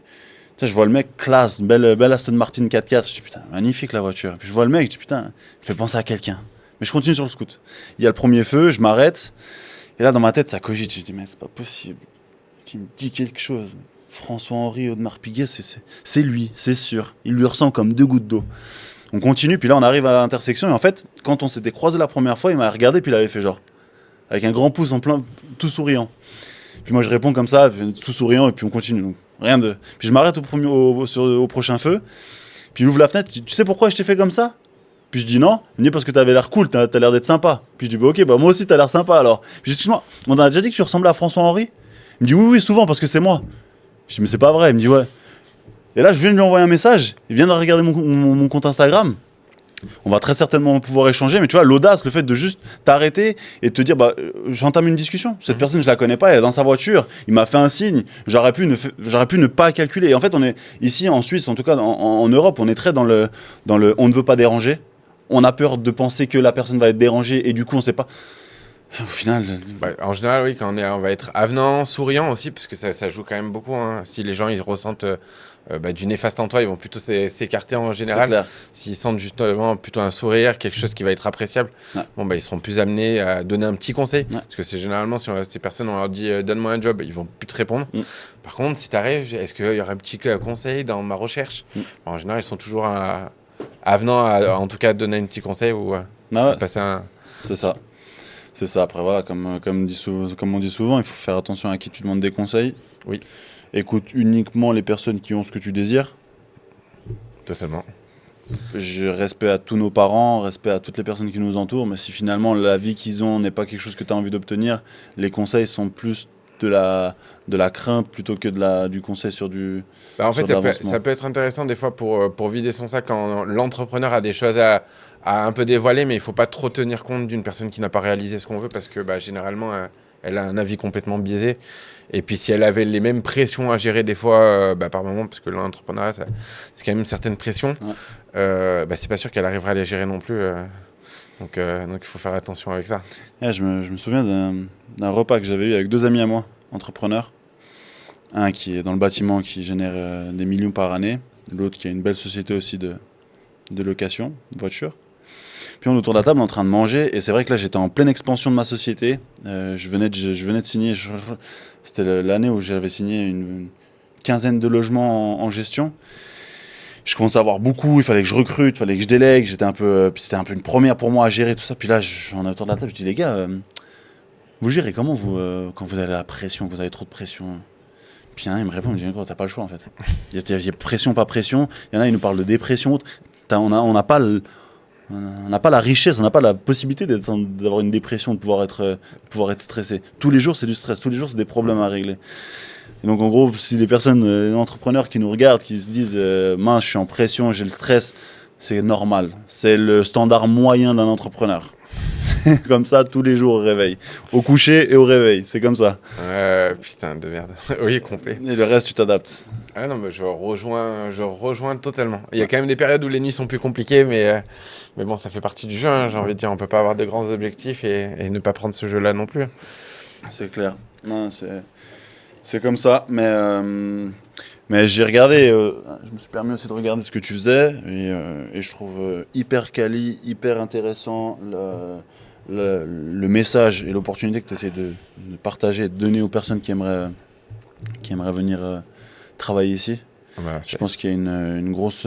S1: je vois le mec, classe, belle Aston Martin 4x4. Je dis putain, magnifique la voiture. Puis je vois le mec, je dis putain, il fait penser à quelqu'un. Mais je continue sur le scoot. Il y a le premier feu, je m'arrête. Et là, dans ma tête, ça cogite. Je dis, mais c'est pas possible. Tu me dis quelque chose. François Henry, Audemars Piguet, c'est lui, c'est sûr. Il lui ressemble comme deux gouttes d'eau. On continue, puis là, on arrive à l'intersection. Et en fait, quand on s'était croisé la première fois, il m'a regardé, puis il avait fait genre. Avec un grand pouce en plein, tout souriant. Puis moi, je réponds comme ça, tout souriant, et puis on continue. Donc, rien de. Puis je m'arrête au prochain feu. Puis il ouvre la fenêtre. Il dit, tu sais pourquoi je t'ai fait comme ça? Puis je dis non. Il me dit parce que t'avais l'air cool, t'as l'air d'être sympa. Puis je dis bah ok, bah moi aussi t'as l'air sympa alors. Puis excuse-moi, on a déjà dit que tu ressemblais à François Henry? Il me dit oui, souvent parce que c'est moi. Je dis mais c'est pas vrai. Il me dit ouais. Et là je viens de lui envoyer un message. Il vient de regarder mon compte Instagram. On va très certainement pouvoir échanger, mais tu vois, l'audace, le fait de juste t'arrêter et de te dire, bah, j'entame une discussion. Cette personne, je la connais pas, elle est dans sa voiture, il m'a fait un signe, j'aurais pu ne pas calculer. Et en fait, on est ici en Suisse, en tout cas en Europe, on est très dans le on ne veut pas déranger. On a peur de penser que la personne va être dérangée et du coup, on sait pas. Au final.
S2: Bah, en général, oui, quand on va être avenant, souriant aussi, parce que ça joue quand même beaucoup, hein. Si les gens ils ressentent du néfaste en toi, ils vont plutôt s'écarter en
S1: C'est
S2: général.
S1: clair.
S2: S'ils sentent justement plutôt un sourire, quelque chose qui va être appréciable,
S1: Ouais.
S2: bon, bah, ils seront plus amenés à donner un petit conseil.
S1: Ouais.
S2: Parce que c'est généralement, si ces personnes, on leur dit donne-moi un job, ils vont plus te répondre. Par contre, si tu arrives, est-ce qu'il y aura un petit conseil dans ma recherche? En général, ils sont toujours avenants à, en tout cas, donner un petit conseil ou
S1: Ah ouais.
S2: passer un.
S1: C'est ça. C'est ça. Après, voilà, comme on dit souvent, il faut faire attention à qui tu demandes des conseils.
S2: Oui.
S1: Écoute uniquement les personnes qui ont ce que tu désires.
S2: Totalement.
S1: Respect à tous nos parents, respect à toutes les personnes qui nous entourent, mais si finalement la vie qu'ils ont n'est pas quelque chose que tu as envie d'obtenir, les conseils sont plus de la crainte plutôt que du conseil sur du.
S2: Bah, en fait,
S1: sur de l'avancement.
S2: ça peut être intéressant des fois pour vider son sac quand l'entrepreneur a des choses à un peu dévoiler, mais il ne faut pas trop tenir compte d'une personne qui n'a pas réalisé ce qu'on veut parce que bah, généralement, elle a un avis complètement biaisé. Et puis si elle avait les mêmes pressions à gérer des fois par moment, parce que l'entrepreneuriat, c'est quand même une certaine pression, c'est pas sûr qu'elle arriverait à les gérer non plus. Donc il faut faire attention avec ça.
S1: Je me souviens d'un repas que j'avais eu avec 2 amis à moi, entrepreneurs. Un qui est dans le bâtiment, qui génère des millions par année. L'autre qui a une belle société aussi de location, de voiture. Puis on est autour de la table en train de manger. Et c'est vrai que là, j'étais en pleine expansion de ma société. Je venais de signer, c'était l'année où j'avais signé une quinzaine de logements en gestion. Je commençais à avoir beaucoup, il fallait que je recrute, il fallait que je délègue. C'était un peu une première pour moi à gérer tout ça. Puis là, on est autour de la table, je dis les gars, vous gérez comment vous quand vous avez la pression, que vous avez trop de pression? Puis il me répond, il me dit, t'as pas le choix en fait. Il y a pression, pas pression. Il y en a, ils nous parlent de dépression. On n'a pas la richesse, on n'a pas la possibilité d'avoir une dépression, de pouvoir être stressé. Tous les jours, c'est du stress. Tous les jours, c'est des problèmes à régler. Et donc, en gros, si des personnes, entrepreneurs qui nous regardent, qui se disent mince, je suis en pression, j'ai le stress, c'est normal. C'est le standard moyen d'un entrepreneur. C'est comme ça tous les jours au réveil. Au coucher et au réveil, c'est comme ça.
S2: Putain de merde. Oui, complet.
S1: Et le reste, tu t'adaptes.
S2: Ah non, mais je rejoins totalement. Il y a quand même des périodes où les nuits sont plus compliquées, mais bon, ça fait partie du jeu, hein, j'ai envie de dire. On peut pas avoir de grands objectifs et ne pas prendre ce jeu-là non plus.
S1: C'est clair. Non, c'est comme ça, mais j'ai regardé, je me suis permis aussi de regarder ce que tu faisais, et je trouve hyper quali, hyper intéressant le message et l'opportunité que tu essaies de partager et de donner aux personnes qui aimeraient venir travailler ici. Je pense qu'il y a une grosse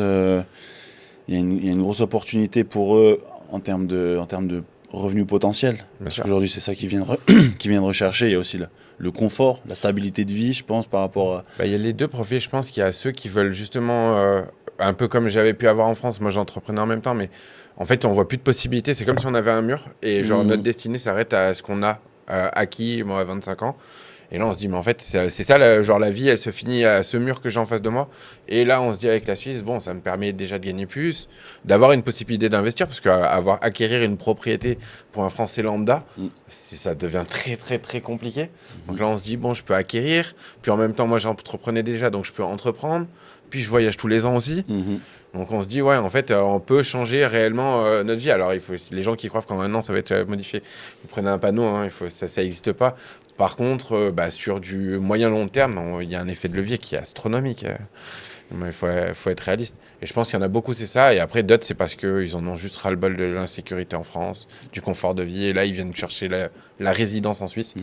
S1: opportunité pour eux en termes de revenus potentiels. Parce qu'aujourd'hui, c'est ça qu'ils viennent rechercher. Il y a aussi le confort, la stabilité de vie, je pense, par rapport à...
S2: Il y a les deux profils, je pense qu'il y a ceux qui veulent justement, un peu comme j'avais pu avoir en France, moi j'entreprenais en même temps, mais en fait on voit plus de possibilités, c'est comme si on avait un mur, et genre notre destinée s'arrête à ce qu'on a acquis, moi à 25 ans. Et là, on se dit, mais en fait, c'est ça, la vie, elle se finit à ce mur que j'ai en face de moi. Et là, on se dit, avec la Suisse, bon, ça me permet déjà de gagner plus, d'avoir une possibilité d'investir, parce qu'acquérir une propriété pour un Français lambda, ça devient très, très, très compliqué. Donc là, on se dit, bon, je peux acquérir, puis en même temps, moi, j'entreprenais déjà, donc je peux entreprendre, puis je voyage tous les ans aussi. Donc on se dit, ouais, en fait, on peut changer réellement notre vie. Alors, les gens qui croient qu'en un an, ça va être modifié, vous prenez un panneau, hein, ça n'existe pas. Par contre, sur du moyen-long terme, il y a un effet de levier qui est astronomique. Il faut être réaliste. Et je pense qu'il y en a beaucoup, c'est ça. Et après, d'autres, c'est parce qu'ils en ont juste ras-le-bol de l'insécurité en France, du confort de vie. Et là, ils viennent chercher la résidence en Suisse.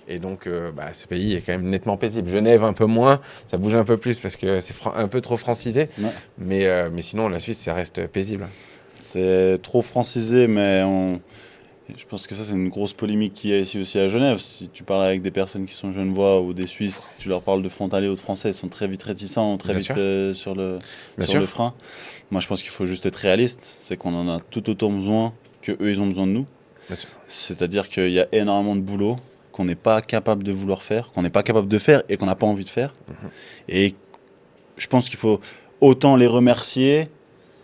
S2: Et donc, ce pays est quand même nettement paisible. Genève, un peu moins, ça bouge un peu plus parce que c'est un peu trop francisé. Ouais. Mais sinon, la Suisse, ça reste paisible.
S1: C'est trop francisé, mais je pense que ça, c'est une grosse polémique qu'il y a ici aussi à Genève. Si tu parles avec des personnes qui sont genevois ou des Suisses, tu leur parles de frontaliers ou de Français, ils sont très vite réticents, très vite sur le frein. Moi, je pense qu'il faut juste être réaliste. C'est qu'on en a tout autant besoin qu'eux, ils ont besoin de nous. C'est-à-dire qu'il y a énormément de boulot qu'on n'est pas capable de vouloir faire, qu'on n'est pas capable de faire et qu'on n'a pas envie de faire. Et je pense qu'il faut autant les remercier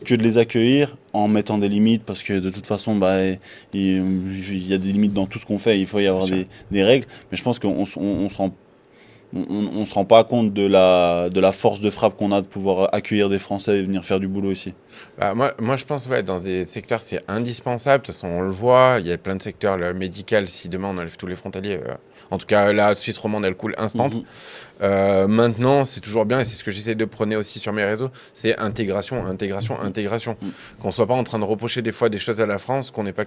S1: que de les accueillir en mettant des limites, parce que de toute façon, il y a des limites dans tout ce qu'on fait, il faut y avoir des règles. Mais je pense qu'on se rend pas compte de la force de frappe qu'on a de pouvoir accueillir des Français et venir faire du boulot ici.
S2: Moi, je pense dans des secteurs, c'est indispensable. De toute façon, on le voit. Il y a plein de secteurs, le médical, si demain on enlève tous les frontaliers. En tout cas, la Suisse romande, elle coule instant. Maintenant, c'est toujours bien, et c'est ce que j'essaie de prôner aussi sur mes réseaux, c'est intégration. Qu'on ne soit pas en train de reprocher des fois des choses à la France qu'on n'est pas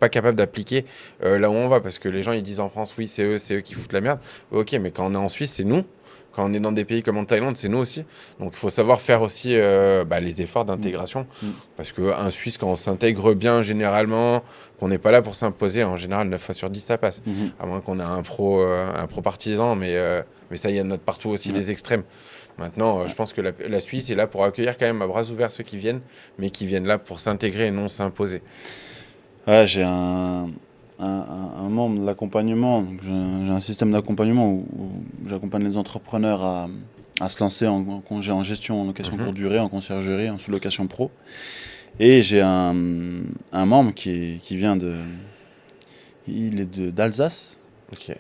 S2: capable d'appliquer là où on va, parce que les gens ils disent en France, oui, c'est eux qui foutent la merde. Ok, mais quand on est en Suisse, c'est nous. Quand on est dans des pays comme en Thaïlande, c'est nous aussi. Donc il faut savoir faire aussi les efforts d'intégration. Parce qu'un Suisse, quand on s'intègre bien généralement, qu'on n'est pas là pour s'imposer, en général 9 fois sur 10 ça passe. À moins qu'on ait un pro partisan, mais ça, il y en a partout aussi des extrêmes. Maintenant, je pense que la Suisse est là pour accueillir quand même à bras ouverts ceux qui viennent, mais qui viennent là pour s'intégrer et non s'imposer.
S1: Ouais, j'ai un membre de l'accompagnement, j'ai un système d'accompagnement où j'accompagne les entrepreneurs à se lancer en gestion en location courte durée, en conciergerie, en sous-location pro. Et j'ai un membre qui vient il est d'Alsace,
S2: Ok.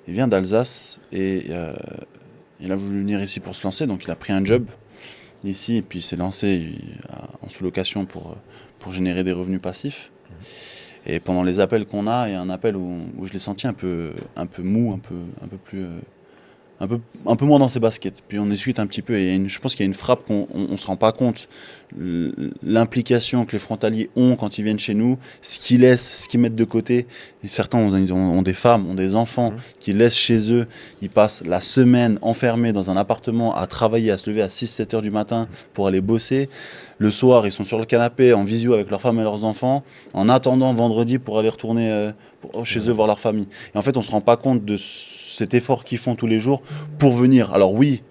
S1: Il vient d'Alsace et il a voulu venir ici pour se lancer, donc il a pris un job ici et puis il s'est lancé en sous-location pour générer des revenus passifs. Et pendant les appels qu'on a, il y a un appel où je l'ai senti un peu mou, un peu plus... un peu moins dans ses baskets. Puis on discute un petit peu et je pense qu'il y a une frappe qu'on ne se rend pas compte. L'implication que les frontaliers ont quand ils viennent chez nous, ce qu'ils laissent, ce qu'ils mettent de côté. Et certains ont des femmes, ont des enfants qui laissent chez eux. Ils passent la semaine enfermés dans un appartement à travailler, à se lever à 6-7 heures du matin pour aller bosser. Le soir, ils sont sur le canapé en visio avec leurs femmes et leurs enfants en attendant vendredi pour aller retourner chez eux voir leur famille. Et en fait, on ne se rend pas compte de cet effort qu'ils font tous les jours pour venir. Alors oui,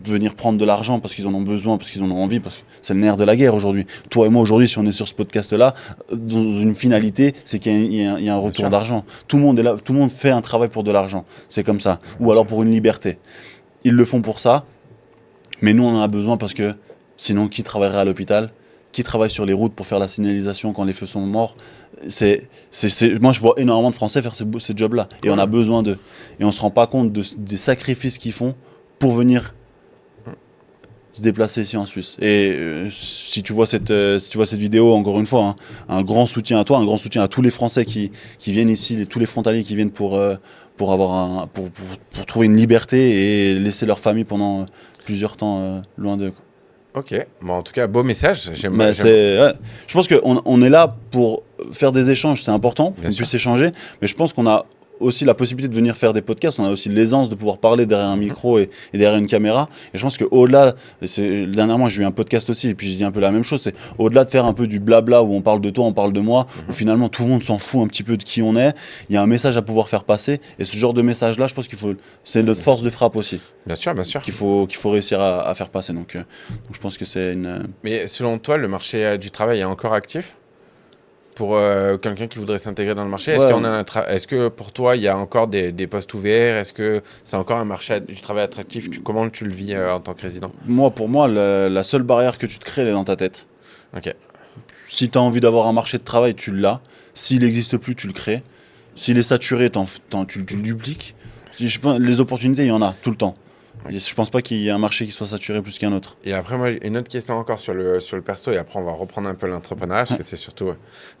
S1: venir prendre de l'argent parce qu'ils en ont besoin, parce qu'ils en ont envie, parce que c'est le nerf de la guerre aujourd'hui. Toi et moi aujourd'hui, si on est sur ce podcast-là, dans une finalité, c'est qu'il y a un retour d'argent. Tout le monde est là, tout le monde fait un travail pour de l'argent. C'est comme ça. Ou alors pour une liberté. Ils le font pour ça, mais nous on en a besoin parce que sinon qui travaillerait à l'hôpital ? Qui travaille sur les routes pour faire la signalisation quand les feux sont morts. Moi, je vois énormément de Français faire ces jobs-là. Et on a besoin d'eux. Et on ne se rend pas compte des sacrifices qu'ils font pour venir se déplacer ici en Suisse. Et si tu vois cette vidéo, encore une fois, un grand soutien à toi, un grand soutien à tous les Français qui viennent ici, tous les frontaliers qui viennent pour trouver une liberté et laisser leur famille pendant plusieurs temps loin d'eux.
S2: Ok, bon, en tout cas, beau message.
S1: Ouais. Je pense qu'on est là pour faire des échanges, c'est important, qu'on puisse échanger, mais je pense qu'on a aussi la possibilité de venir faire des podcasts, on a aussi l'aisance de pouvoir parler derrière un micro et derrière une caméra, et je pense qu'au-delà, dernièrement j'ai eu un podcast aussi, et puis j'ai dit un peu la même chose, c'est au-delà de faire un peu du blabla où on parle de toi, on parle de moi, où finalement tout le monde s'en fout un petit peu de qui on est, il y a un message à pouvoir faire passer, et ce genre de message-là, je pense c'est notre force de frappe aussi.
S2: Bien sûr, bien sûr.
S1: Qu'il faut réussir à faire passer, donc je pense que c'est une...
S2: Mais selon toi, le marché du travail est encore actif ? Pour quelqu'un qui voudrait s'intégrer dans le marché, est-ce que pour toi, il y a encore des postes ouverts ? Est-ce que c'est encore un marché du travail attractif ? Comment tu le vis en tant que résident ?
S1: Pour moi, la seule barrière que tu te crées, elle est dans ta tête.
S2: Ok.
S1: Si tu as envie d'avoir un marché de travail, tu l'as. S'il n'existe plus, tu le crées. S'il est saturé, tu le dupliques. Les opportunités, il y en a tout le temps. Je ne pense pas qu'il y ait un marché qui soit saturé plus qu'un autre.
S2: Et après, moi, une autre question encore sur le perso, et après, on va reprendre un peu l'entrepreneuriat, parce que c'est surtout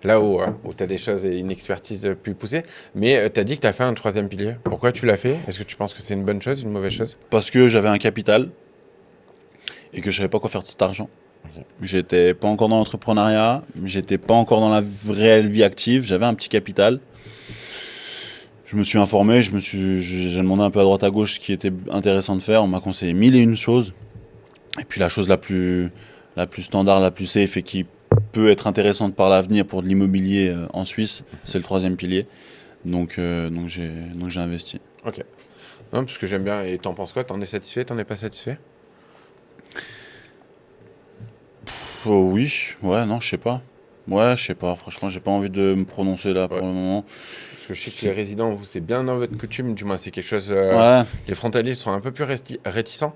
S2: là où tu as des choses et une expertise plus poussée. Mais tu as dit que tu as fait un 3e pilier. Pourquoi tu l'as fait ? Est-ce que tu penses que c'est une bonne chose, une mauvaise chose ?
S1: Parce que j'avais un capital et que je ne savais pas quoi faire de cet argent. Okay. J'étais pas encore dans l'entrepreneuriat, j'étais pas encore dans la réelle vie active, j'avais un petit capital. Je me suis informé, j'ai demandé un peu à droite à gauche ce qui était intéressant de faire. On m'a conseillé 1001 choses. Et puis la chose la plus standard, la plus safe et qui peut être intéressante par l'avenir pour de l'immobilier en Suisse, c'est le 3e pilier. Donc j'ai investi.
S2: Ok. Non, parce que j'aime bien. Et t'en penses quoi ? T'en es satisfait ? T'en es pas satisfait ?
S1: Oui. Ouais, non, je sais pas. Ouais, je sais pas. Franchement, j'ai pas envie de me prononcer là pour le moment.
S2: Parce que je sais que les résidents, vous, c'est bien dans votre coutume, du moins c'est quelque chose... Les frontaliers sont un peu plus réticents,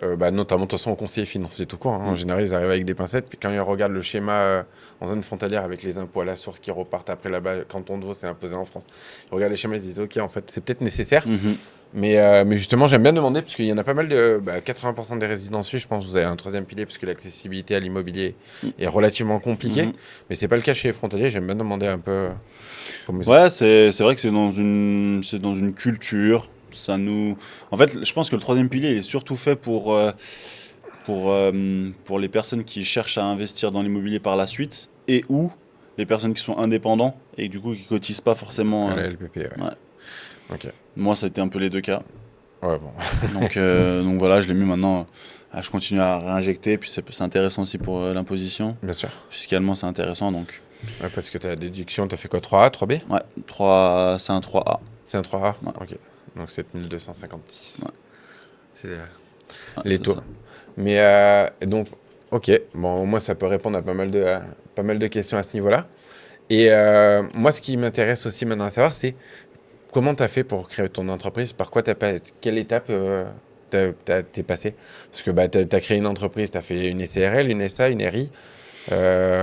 S2: notamment de toute façon aux conseillers financiers tout court. En général, ils arrivent avec des pincettes, puis quand ils regardent le schéma en zone frontalière avec les impôts à la source qui repartent après là-bas, canton de Vaud, c'est imposé en France. Ils regardent les schémas, ils se disent, ok, en fait, c'est peut-être nécessaire. Mais justement, j'aime bien demander, parce qu'il y en a pas mal de... 80% des résidents suisses, je pense que vous avez un 3e pilier, parce que l'accessibilité à l'immobilier est relativement compliquée. Mais c'est pas le cas chez les frontaliers, j'aime bien demander un peu...
S1: Ouais, c'est vrai que c'est dans une culture. En fait, je pense que le 3e pilier est surtout fait pour les personnes qui cherchent à investir dans l'immobilier par la suite et ou les personnes qui sont indépendants et du coup qui cotisent pas forcément.
S2: La LPP, ouais. Okay.
S1: Moi, ça a été un peu les deux cas.
S2: Ouais, bon.
S1: donc voilà, je l'ai mis maintenant. Je continue à réinjecter, puis c'est intéressant aussi pour l'imposition.
S2: Bien sûr.
S1: Fiscalement, c'est intéressant, donc...
S2: Ouais, parce que tu as la déduction, tu as fait quoi, 3A, 3B ?
S1: Ouais, c'est un 3A.
S2: C'est un 3A ?
S1: Ouais.
S2: Ok. Donc 7256.
S1: Ouais.
S2: C'est les taux. Ça. Mais donc, ok. Bon, au moins, ça peut répondre à pas mal de questions à ce niveau-là. Et moi, ce qui m'intéresse aussi maintenant à savoir, c'est comment tu as fait pour créer ton entreprise ? Par quoi quelle étape t'es passé ? Parce que tu as créé une entreprise, tu as fait une SARL, une SA, une RI.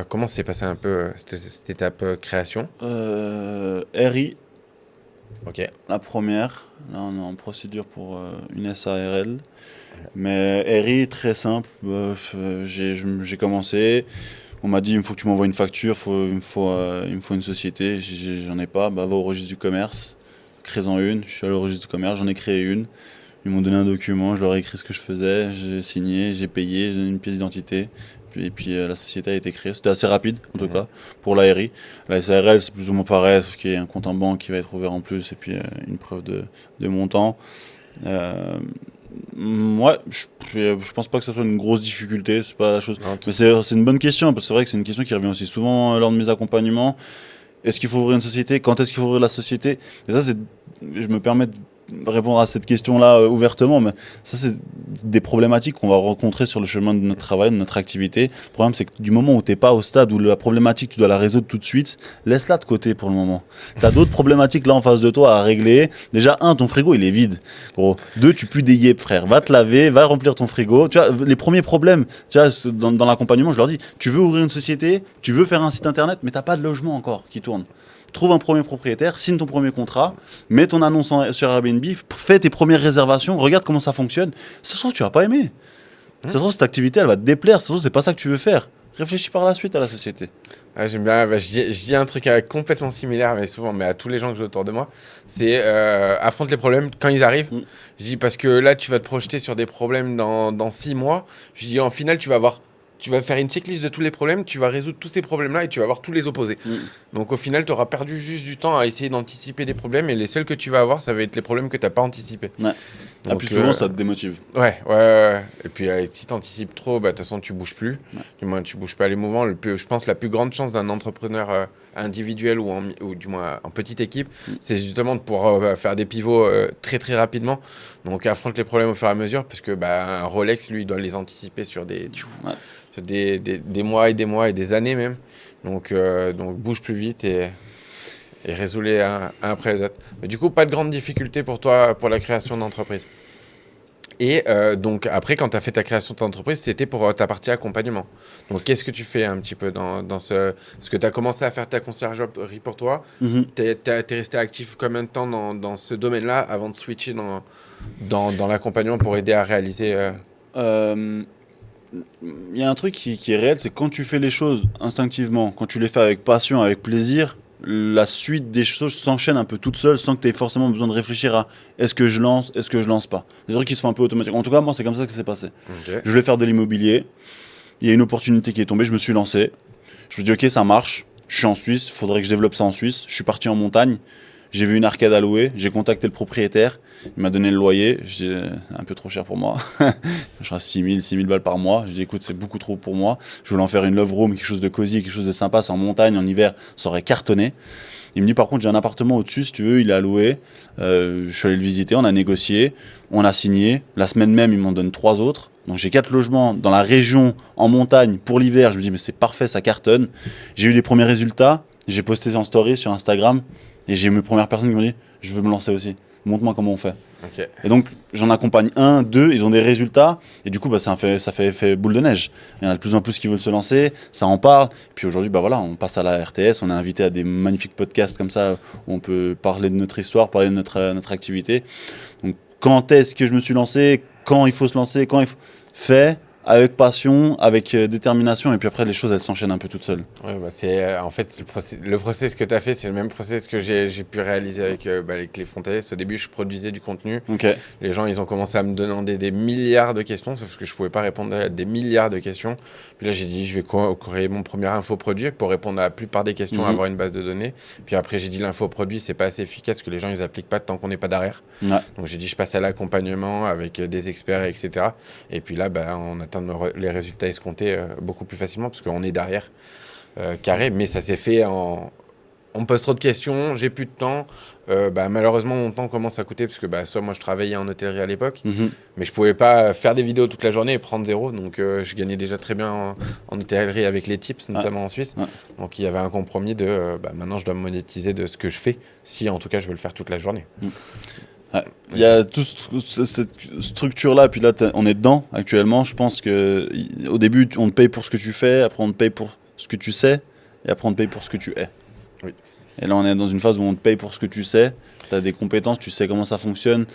S2: Comment s'est passé un peu cette étape création ?
S1: RI,
S2: Ok.
S1: La première, là on est en procédure pour une SARL. Mais RI, très simple. J'ai commencé. On m'a dit, il faut que tu m'envoies une facture, il me faut une société. J'en ai pas. Bah, va au registre du commerce, crée-en une. Je suis allé au registre du commerce, j'en ai créé une. Ils m'ont donné un document, je leur ai écrit ce que je faisais, j'ai signé, j'ai payé, j'ai donné une pièce d'identité. Et puis la société a été créée. C'était assez rapide, en tout cas, pour la RI. La SARL, c'est plus ou moins pareil, sauf qu'il y a un compte en banque qui va être ouvert en plus, et puis une preuve de montant. Euh, Ouais, je pense pas que ça soit une grosse difficulté, c'est pas la chose.
S2: Non,
S1: Mais c'est une bonne question, parce que c'est vrai que c'est une question qui revient aussi souvent lors de mes accompagnements. Est-ce qu'il faut ouvrir une société? Quand est-ce qu'il faut ouvrir la société? Et ça, je me permets de répondre à cette question-là ouvertement, mais ça, c'est des problématiques qu'on va rencontrer sur le chemin de notre travail, de notre activité. Le problème, c'est que du moment où tu n'es pas au stade où la problématique, tu dois la résoudre tout de suite, laisse-la de côté pour le moment. Tu as d'autres problématiques là en face de toi à régler. Déjà, un, ton frigo, il est vide. Gros. Deux, tu pues des yeux, frère. Va te laver, va remplir ton frigo. Tu vois, les premiers problèmes, tu vois, dans l'accompagnement, je leur dis, tu veux ouvrir une société, tu veux faire un site internet, mais tu n'as pas de logement encore qui tourne. Trouve un premier propriétaire, signe ton premier contrat, mets ton annonce sur Airbnb, fais tes premières réservations, regarde comment ça fonctionne. Ça se trouve, tu vas pas aimer. Ça se trouve, cette activité, elle va te déplaire. Ça se trouve, c'est pas ça que tu veux faire. Réfléchis par la suite à la société.
S2: Ah, j'aime bien, je dis un truc complètement similaire, mais souvent, mais à tous les gens que j'ai autour de moi, c'est affronte les problèmes quand ils arrivent. Je dis parce que là, tu vas te projeter sur des problèmes dans 6 mois. Je dis en final, tu vas faire une checklist de tous les problèmes, tu vas résoudre tous ces problèmes-là et tu vas avoir tous les opposés. Donc au final, tu auras perdu juste du temps à essayer d'anticiper des problèmes et les seuls que tu vas avoir, ça va être les problèmes que tu n'as pas anticipés.
S1: Ouais.
S2: Donc,
S1: plus souvent, ça te démotive.
S2: Ouais. Et puis si tu anticipes trop, bah, de toute façon, tu bouges plus.
S1: Ouais.
S2: Du moins, tu bouges pas les mouvements. Je pense que la plus grande chance d'un entrepreneur individuel ou du moins en petite équipe, c'est justement de pouvoir faire des pivots très très rapidement. Donc affronte les problèmes au fur et à mesure parce que bah, un Rolex, lui, doit les anticiper sur des mois et des mois et des années même. Donc bouge plus vite et résous-les un après les autres. Mais du coup, pas de grande difficulté pour toi pour la création d'entreprise. Et donc après, quand tu as fait ta création de ton entreprise, c'était pour ta partie accompagnement. Donc qu'est-ce que tu fais un petit peu dans ce... Parce que tu as commencé à faire ta conciergerie pour toi. T'es resté actif combien de temps dans ce domaine-là avant de switcher dans l'accompagnement pour aider à réaliser...
S1: Il y a un truc qui est réel, c'est quand tu fais les choses instinctivement, quand tu les fais avec passion, avec plaisir, la suite des choses s'enchaîne un peu toute seule sans que tu aies forcément besoin de réfléchir à est-ce que je lance, est-ce que je lance pas. Des trucs qui se font un peu automatiquement. En tout cas, moi, c'est comme ça que ça s'est passé.
S2: Okay.
S1: Je voulais faire de l'immobilier. Il y a une opportunité qui est tombée, je me suis lancé. Je me suis dit, ok, ça marche. Je suis en Suisse, il faudrait que je développe ça en Suisse. Je suis parti en montagne. J'ai vu une arcade à louer, j'ai contacté le propriétaire, il m'a donné le loyer, j'ai dit c'est un peu trop cher pour moi, je reste 6 000 balles par mois, j'ai dit écoute c'est beaucoup trop pour moi, je voulais en faire une love room, quelque chose de cosy, quelque chose de sympa, c'est en montagne, en hiver, ça aurait cartonné. Il me dit par contre j'ai un appartement au-dessus si tu veux, il est à louer, je suis allé le visiter, on a négocié, on a signé, la semaine même il m'en donne 3 autres, donc j'ai 4 logements dans la région, en montagne, pour l'hiver, je me dis mais c'est parfait, ça cartonne, j'ai eu les premiers résultats, j'ai posté en story sur Instagram, et j'ai eu mes premières personnes qui m'ont dit je veux me lancer aussi, montre-moi comment on fait.
S2: Okay.
S1: Et donc j'en accompagne 1, 2, ils ont des résultats et du coup bah, ça fait effet boule de neige. Il y en a de plus en plus qui veulent se lancer, ça en parle. Et puis aujourd'hui bah, voilà, on passe à la RTS, on est invité à des magnifiques podcasts comme ça où on peut parler de notre histoire, parler de notre activité. Donc quand est-ce que je me suis lancé, quand il faut se lancer, quand il faut... Fait avec passion, avec détermination, et puis après les choses elles s'enchaînent un peu toutes seules.
S2: Ouais, bah c'est en fait le process que tu as fait, c'est le même process que j'ai pu réaliser avec les Fontaines. Au début, je produisais du contenu.
S1: Okay.
S2: Les gens, ils ont commencé à me demander des milliards de questions, sauf que je pouvais pas répondre à des milliards de questions. Puis là, j'ai dit, je vais créer mon premier infoproduit pour répondre à la plupart des questions, avoir une base de données. Puis après, j'ai dit, l'infoproduit, c'est pas assez efficace, que les gens, ils appliquent pas tant qu'on n'est pas derrière.
S1: Ouais.
S2: Donc j'ai dit, je passe à l'accompagnement avec des experts, etc. Et puis là, on atteint les résultats escomptés beaucoup plus facilement parce qu'on est derrière carré. Mais ça s'est fait on me pose trop de questions, j'ai plus de temps. Malheureusement, mon temps commence à coûter parce que soit moi je travaillais en hôtellerie à l'époque, mais je pouvais pas faire des vidéos toute la journée et prendre zéro. Donc je gagnais déjà très bien en hôtellerie avec les tips, notamment en Suisse. Donc il y avait un compromis de maintenant je dois me monétiser de ce que je fais, si en tout cas je veux le faire toute la journée.
S1: Ouais. Il y a toute cette structure-là, puis là, on est dedans actuellement. Je pense qu'au début, on te paye pour ce que tu fais, après on te paye pour ce que tu sais, et après on te paye pour ce que tu es.
S2: Oui.
S1: Et là, on est dans une phase où on te paye pour ce que tu sais, Tu as des compétences, tu sais comment ça fonctionne,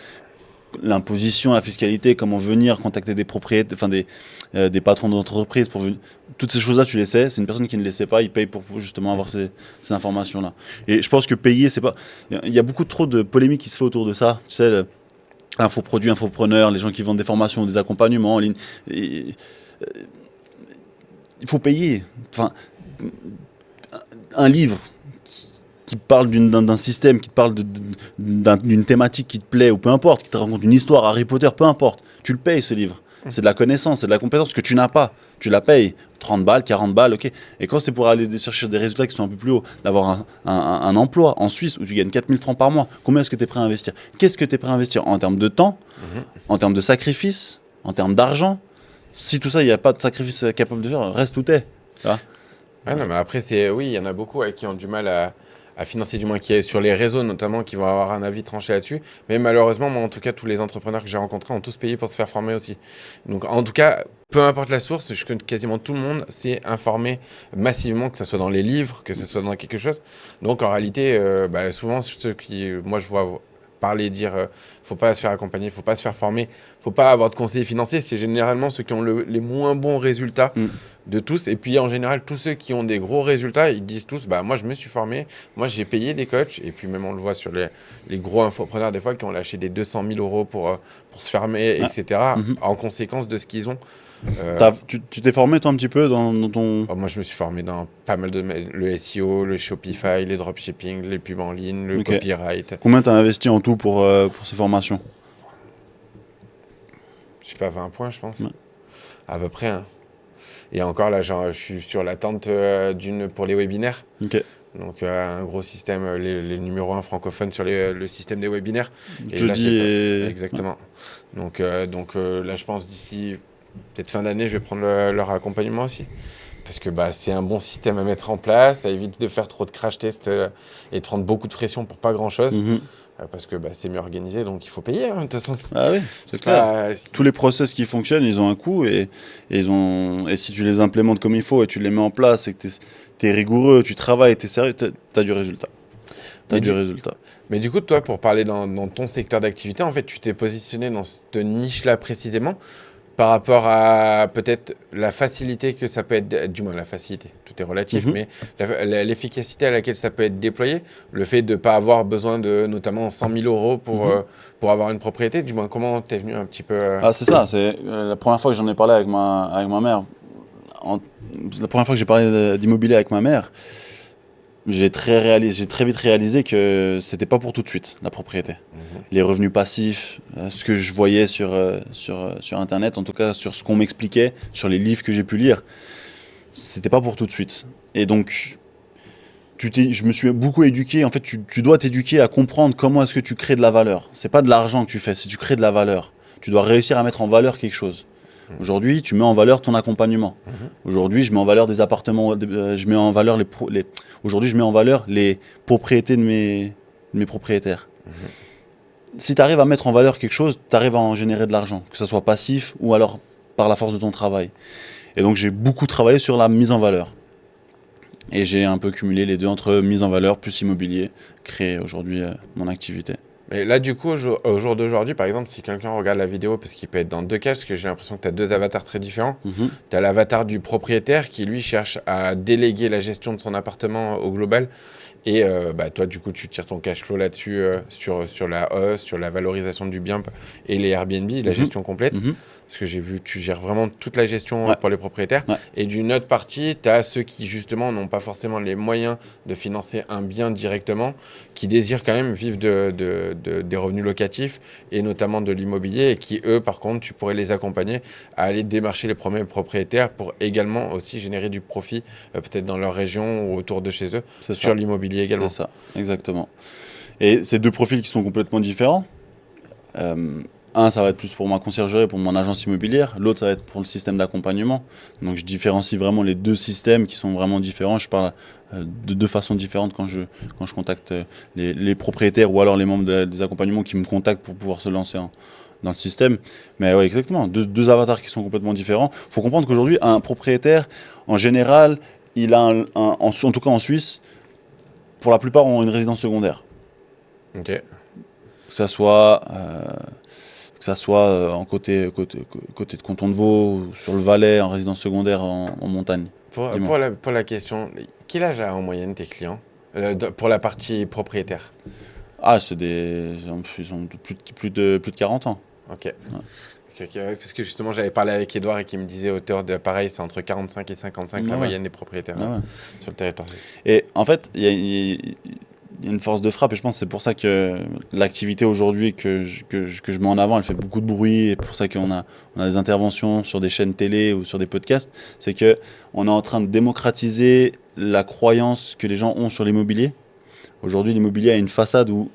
S1: l'imposition, la fiscalité, comment venir contacter des propriétaires, enfin des patrons d'entreprise pour venir. Toutes ces choses-là, tu les sais. C'est une personne qui ne les sait pas, il paye pour justement avoir ces informations-là. Et je pense que payer, c'est pas. Il y a beaucoup trop de polémiques qui se fait autour de ça. Tu sais, infoproduit, infopreneur, les gens qui vendent des formations, des accompagnements en ligne. Il faut payer. Enfin, un livre qui parle d'un système, qui te parle d'une thématique qui te plaît, ou peu importe, qui te raconte une histoire, Harry Potter, peu importe, tu le payes ce livre. C'est de la connaissance, c'est de la compétence que tu n'as pas. Tu la payes 30 balles, 40 balles, ok. Et quand c'est pour aller chercher des résultats qui sont un peu plus hauts, d'avoir un emploi en Suisse où tu gagnes 4000 francs par mois, combien est-ce que tu es prêt à investir? Qu'est-ce que tu es prêt à investir en termes de temps, en termes de sacrifice, en termes d'argent? Si tout ça, il n'y a pas de sacrifice capable de faire, reste où t'es.
S2: Ah non, mais après, oui, il y en a beaucoup qui ont du mal à financer, du moins qui est sur les réseaux notamment, qui vont avoir un avis tranché là-dessus. Mais malheureusement, moi, en tout cas, tous les entrepreneurs que j'ai rencontrés ont tous payé pour se faire former aussi. Donc, en tout cas, peu importe la source, je connais quasiment tout le monde s'est informé massivement, que ce soit dans les livres, que ce soit dans quelque chose. Donc, en réalité, souvent, ceux qui, moi, je vois parler, dire faut pas se faire accompagner, faut pas se faire former, faut pas avoir de conseiller financier, c'est généralement ceux qui ont les moins bons résultats de tous. Et puis en général, tous ceux qui ont des gros résultats, ils disent tous moi je me suis formé, moi j'ai payé des coachs. Et puis même on le voit sur les gros infopreneurs des fois qui ont lâché des 200 000 euros pour se former, etc. En conséquence de ce qu'ils ont.
S1: Tu t'es formé toi un petit peu dans ton...
S2: Moi je me suis formé dans pas mal de le SEO, le Shopify, les dropshipping, les pubs en ligne, le copyright.
S1: Combien tu as investi en tout pour ces formations?
S2: Je sais pas, 20 points je pense. À peu près. Hein. Et encore là, je suis sur l'attente pour les webinaires. Donc un gros système, les numéros 1 francophones sur le système des webinaires. Exactement. Donc là je pense d'ici peut-être fin d'année, je vais prendre leur accompagnement aussi. Parce que c'est un bon système à mettre en place, ça évite de faire trop de crash tests et de prendre beaucoup de pression pour pas grand-chose. Parce que c'est mieux organisé, donc il faut payer. Hein, de toute façon,
S1: ah oui, c'est clair. Tous les process qui fonctionnent, ils ont un coût et si tu les implémentes comme il faut et tu les mets en place et que tu es rigoureux, tu travailles, tu es sérieux, tu as du résultat. Mais
S2: du coup, toi, pour parler dans ton secteur d'activité, en fait, tu t'es positionné dans cette niche-là précisément par rapport à peut-être la facilité que ça peut être, du moins la facilité, tout est relatif, mais l'efficacité à laquelle ça peut être déployé, le fait de ne pas avoir besoin de notamment 100 000 euros pour avoir une propriété, du moins comment t'es venu un petit peu...
S1: Ah c'est ça, c'est la première fois que j'en ai parlé avec ma mère, la première fois que j'ai parlé d'immobilier avec ma mère, j'ai très vite réalisé que c'était pas pour tout de suite la propriété. Les revenus passifs, ce que je voyais sur internet, en tout cas sur ce qu'on m'expliquait, sur les livres que j'ai pu lire, c'était pas pour tout de suite. Et donc je me suis beaucoup éduqué. En fait, tu dois t'éduquer à comprendre comment est-ce que tu crées de la valeur. C'est pas de l'argent que tu fais, c'est tu crées de la valeur. Tu dois réussir à mettre en valeur quelque chose. Aujourd'hui, tu mets en valeur ton accompagnement. Aujourd'hui, je mets en valeur des appartements. Je mets en valeur aujourd'hui, je mets en valeur les propriétés de mes propriétaires. Si tu arrives à mettre en valeur quelque chose, tu arrives à en générer de l'argent, que ce soit passif ou alors par la force de ton travail. Et donc, j'ai beaucoup travaillé sur la mise en valeur. Et j'ai un peu cumulé les deux entre mise en valeur plus immobilier, créer aujourd'hui mon activité.
S2: Et là, du coup, au jour d'aujourd'hui, par exemple, si quelqu'un regarde la vidéo, parce qu'il peut être dans deux cas, parce que j'ai l'impression que tu as deux avatars très différents. Tu as l'avatar du propriétaire qui, lui, cherche à déléguer la gestion de son appartement au global. Et toi, du coup, tu tires ton cash flow là-dessus, sur la hausse, sur la valorisation du bien et les Airbnb, la gestion complète. Parce que j'ai vu, tu gères vraiment toute la gestion pour les propriétaires. Et d'une autre partie, tu as ceux qui, justement, n'ont pas forcément les moyens de financer un bien directement, qui désirent quand même vivre des revenus locatifs et notamment de l'immobilier et qui, eux, par contre, tu pourrais les accompagner à aller démarcher les premiers propriétaires pour également aussi générer du profit, peut-être dans leur région ou autour de chez eux, sur l'immobilier également.
S1: C'est ça, exactement. Et ces deux profils qui sont complètement différents. Un, ça va être plus pour ma conciergerie, pour mon agence immobilière. L'autre, ça va être pour le système d'accompagnement. Donc, je différencie vraiment les deux systèmes qui sont vraiment différents. Je parle de deux façons différentes quand je contacte les propriétaires ou alors les membres des accompagnements qui me contactent pour pouvoir se lancer dans le système. Mais oui, exactement. Deux avatars qui sont complètement différents. Il faut comprendre qu'aujourd'hui, un propriétaire, en général, il a en tout cas en Suisse, pour la plupart, ont une résidence secondaire.
S2: Ok.
S1: ça soit en côté de Canton de Vaud, ou sur le Valais, en résidence secondaire en montagne.
S2: Pour la question, quel âge a en moyenne tes clients pour la partie propriétaire?
S1: Ah, ils ont plus de 40 ans.
S2: Ok. Ouais. Ouais, parce que justement, j'avais parlé avec Edouard et qui me disait hauteur de pareil, c'est entre 45 et 55 la moyenne des propriétaires sur le territoire.
S1: Et en fait, il y a une force de frappe, et je pense que c'est pour ça que l'activité aujourd'hui que je mets en avant, elle fait beaucoup de bruit, et pour ça qu'on a des interventions sur des chaînes télé ou sur des podcasts, c'est qu'on est en train de démocratiser la croyance que les gens ont sur l'immobilier. Aujourd'hui, l'immobilier a une façade où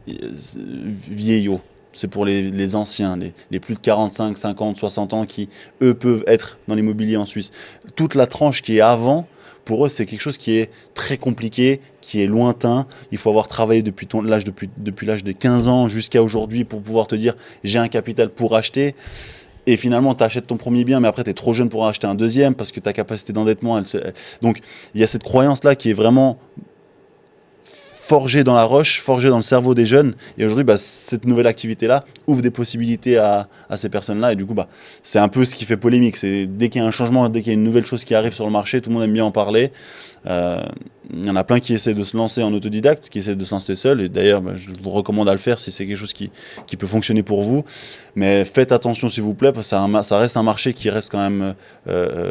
S1: vieillot. C'est pour les anciens, les plus de 45, 50, 60 ans qui, eux, peuvent être dans l'immobilier en Suisse. Toute la tranche qui est avant, pour eux, c'est quelque chose qui est très compliqué, qui est lointain. Il faut avoir travaillé depuis l'âge de 15 ans jusqu'à aujourd'hui pour pouvoir te dire « j'ai un capital pour acheter ». Et finalement, tu achètes ton premier bien, mais après, tu es trop jeune pour en acheter un deuxième parce que ta capacité d'endettement... Donc, il y a cette croyance-là qui est vraiment... forgé dans la roche, forgé dans le cerveau des jeunes. Et aujourd'hui, cette nouvelle activité-là ouvre des possibilités à ces personnes-là. Et du coup, c'est un peu ce qui fait polémique. C'est dès qu'il y a un changement, dès qu'il y a une nouvelle chose qui arrive sur le marché, tout le monde aime bien en parler. Il y en a plein qui essaient de se lancer en autodidacte, qui essaient de se lancer seul. Et d'ailleurs, je vous recommande à le faire si c'est quelque chose qui peut fonctionner pour vous. Mais faites attention, s'il vous plaît, parce que ça reste un marché qui reste quand même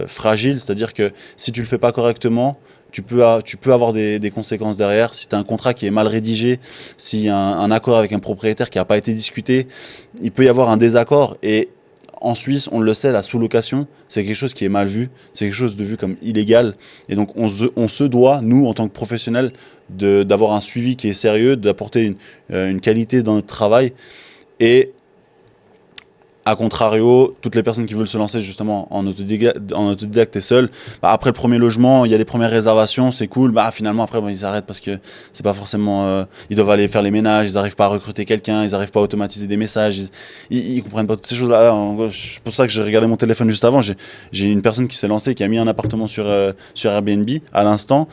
S1: fragile. C'est-à-dire que si tu ne le fais pas correctement, tu peux avoir des conséquences derrière. Si tu as un contrat qui est mal rédigé, s'il y a un accord avec un propriétaire qui n'a pas été discuté, il peut y avoir un désaccord. Et en Suisse, on le sait, la sous-location, c'est quelque chose qui est mal vu, c'est quelque chose de vu comme illégal. Et donc, on se doit, nous, en tant que professionnels, d'avoir un suivi qui est sérieux, d'apporter une qualité dans notre travail. Et a contrario, toutes les personnes qui veulent se lancer justement en autodidacte et seul, après le premier logement, il y a les premières réservations, c'est cool. Finalement, après, ils arrêtent parce que c'est pas forcément. Ils doivent aller faire les ménages, ils n'arrivent pas à recruter quelqu'un, ils n'arrivent pas à automatiser des messages, ils comprennent pas toutes ces choses-là. C'est pour ça que j'ai regardé mon téléphone juste avant. J'ai une personne qui s'est lancée, qui a mis un appartement sur Airbnb à l'instant.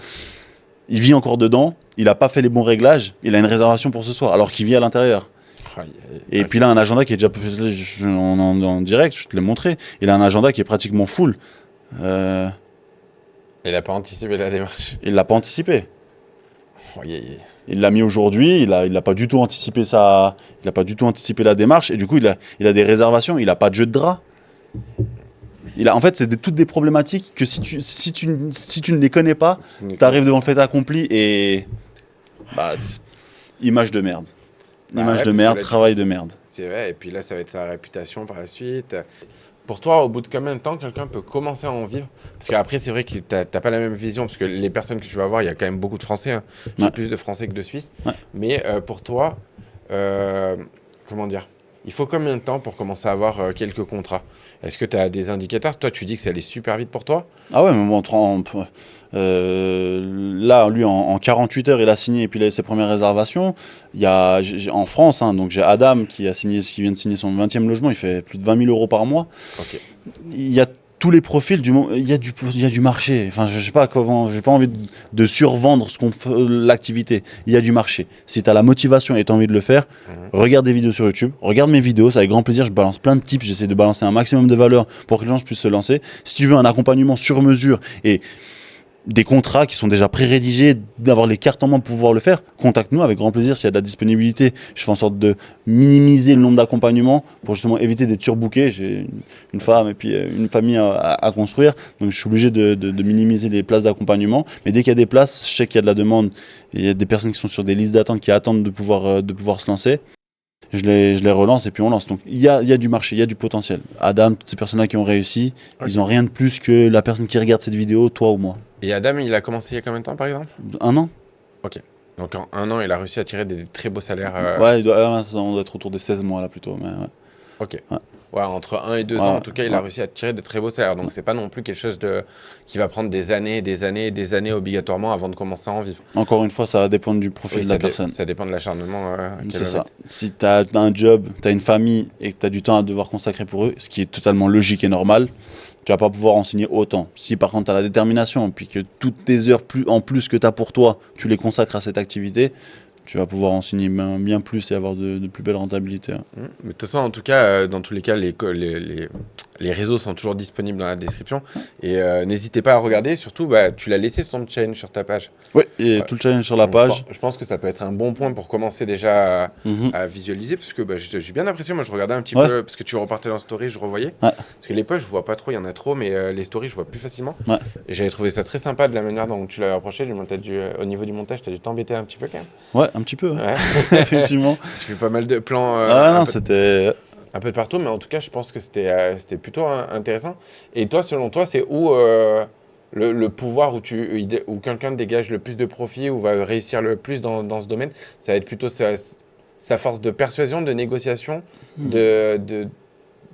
S1: Il vit encore dedans, il n'a pas fait les bons réglages, il a une réservation pour ce soir, alors qu'il vit à l'intérieur. Et puis là, un agenda qui est déjà en direct, je te l'ai montré. Il a un agenda qui est pratiquement full.
S2: Il n'a pas anticipé la démarche.
S1: Il l'a pas anticipé. Il l'a mis aujourd'hui. Il n'a pas du tout anticipé ça. Il n'a pas du tout anticipé la démarche. Et du coup, il a des réservations. Il n'a pas de jeu de drap. En fait, c'est toutes des problématiques que si tu ne les connais pas, tu arrives devant le fait accompli et image de merde. Image de merde, travail de merde.
S2: C'est vrai, et puis là, ça va être sa réputation par la suite. Pour toi, au bout de combien de temps quelqu'un peut commencer à en vivre? Parce qu'après, c'est vrai que tu n'as pas la même vision, parce que les personnes que tu vas voir, il y a quand même beaucoup de Français. Hein. J'ai plus de Français que de Suisses. Ouais. Mais pour toi, comment dire, il faut combien de temps pour commencer à avoir quelques contrats? Est-ce que tu as des indicateurs? Toi, tu dis que ça allait super vite pour toi?
S1: Ah ouais, mais bon, là, lui, en 48 heures, il a signé et puis il a ses premières réservations. Il y a, en France, donc j'ai Adam qui vient de signer son 20e logement, il fait plus de 20 000 euros par mois.
S2: Okay.
S1: Il y a tous les profils, il y a du marché. Enfin, je sais pas comment, j'ai pas envie de survendre l'activité. Il y a du marché. Si tu as la motivation et tu as envie de le faire, regarde des vidéos sur YouTube, regarde mes vidéos, c'est avec grand plaisir, je balance plein de tips, j'essaie de balancer un maximum de valeur pour que les gens puissent se lancer. Si tu veux un accompagnement sur mesure et des contrats qui sont déjà pré-rédigés, d'avoir les cartes en main pour pouvoir le faire, contacte-nous avec grand plaisir s'il y a de la disponibilité. Je fais en sorte de minimiser le nombre d'accompagnements pour justement éviter d'être surbooké. J'ai une femme et puis une famille à construire, donc je suis obligé de minimiser les places d'accompagnement. Mais dès qu'il y a des places, je sais qu'il y a de la demande et il y a des personnes qui sont sur des listes d'attente qui attendent de pouvoir se lancer. Je les relance et puis on lance. Donc il y a du marché, il y a du potentiel. Adam, toutes ces personnes-là qui ont réussi, ils n'ont rien de plus que la personne qui regarde cette vidéo, toi ou moi.
S2: Et Adam, il a commencé il y a combien de temps, par exemple?
S1: 1 an.
S2: Ok. Donc en 1 an, il a réussi à tirer des très beaux salaires.
S1: Ouais, on doit être autour des 16 mois là plutôt. Mais ouais.
S2: Ok. Ouais, entre 1 et 2 ans, en tout cas, il a réussi à tirer de très beaux salaires. Donc c'est pas non plus quelque chose qui va prendre des années obligatoirement avant de commencer à en vivre.
S1: Encore une fois, ça va dépendre du profil de la personne.
S2: Ça dépend de l'acharnement.
S1: C'est ça. Si tu as un job, tu as une famille et que tu as du temps à devoir consacrer pour eux, ce qui est totalement logique et normal, tu vas pas pouvoir en signer autant. Si par contre tu as la détermination et puis que toutes tes heures en plus que tu as pour toi, tu les consacres à cette activité, tu vas pouvoir enseigner bien plus et avoir de plus belles rentabilités. Hein.
S2: Mais de toute façon, en tout cas, dans tous les cas, les réseaux sont toujours disponibles dans la description. Et n'hésitez pas à regarder. Surtout, tu l'as laissé son challenge sur ta page.
S1: Oui, et tout le challenge sur la
S2: Donc,
S1: page.
S2: je pense que ça peut être un bon point pour commencer déjà
S1: Mhm.
S2: à visualiser. Parce que j'ai bien apprécié. Moi, je regardais un petit
S1: Ouais.
S2: peu. Parce que tu repartais dans Story, je revoyais.
S1: Ouais.
S2: Parce que les pages, je vois pas trop. Il y en a trop. Mais les stories, je vois plus facilement.
S1: Ouais.
S2: Et j'avais trouvé ça très sympa de la manière dont tu l'avais approché. Au niveau du montage, tu as dû t'embêter un petit peu quand même.
S1: Ouais, un petit peu,
S2: Ouais.
S1: effectivement.
S2: Tu fais pas mal de plans.
S1: Non, c'était...
S2: Un peu de partout, mais en tout cas, je pense que c'était plutôt intéressant. Et toi, selon toi, c'est où le pouvoir où quelqu'un dégage le plus de profit, ou va réussir le plus dans ce domaine? Ça va être plutôt sa force de persuasion, de négociation,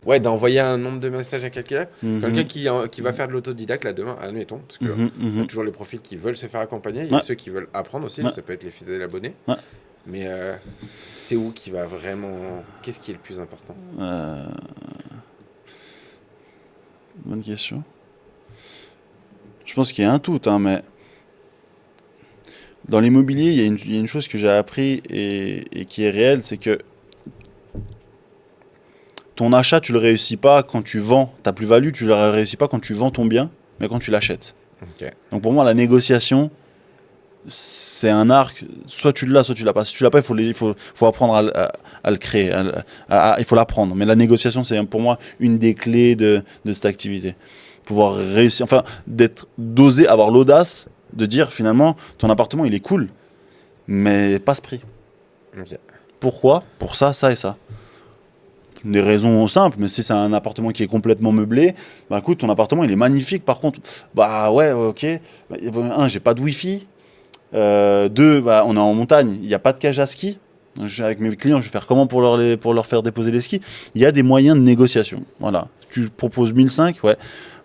S2: d'envoyer un nombre de messages à quelqu'un. Quelqu'un qui va faire de l'autodidacte là demain, admettons, parce que y a toujours les profils qui veulent se faire accompagner, il y a ceux qui veulent apprendre aussi, ça peut être les fidèles abonnés.
S1: Ouais.
S2: Mais c'est où qui va vraiment... Qu'est-ce qui est le plus important?
S1: Bonne question. Je pense qu'il y a un tout, hein, mais dans l'immobilier, il y a une chose que j'ai appris et qui est réelle, c'est que ton achat, tu le réussis pas quand tu vends ta plus-value, tu le réussis pas quand tu vends ton bien, mais quand tu l'achètes.
S2: Okay.
S1: Donc pour moi, la négociation, c'est un art, soit tu l'as, soit tu l'as pas. Si tu l'as pas, il faut apprendre à le créer, il faut l'apprendre. Mais la négociation, c'est pour moi une des clés de cette activité. Pouvoir réussir, enfin, d'oser avoir l'audace de dire finalement, ton appartement, il est cool, mais pas ce prix.
S2: Okay.
S1: Pourquoi? Pour ça, ça et ça. Des raisons simples, mais si c'est un appartement qui est complètement meublé, bah écoute, ton appartement, il est magnifique, par contre, bah ouais, ok, un, j'ai pas de wifi. Deux, on est en montagne, il n'y a pas de cage à ski. Avec mes clients, je vais faire comment pour leur faire déposer les skis? Il y a des moyens de négociation. Voilà. Tu proposes 1005, ouais.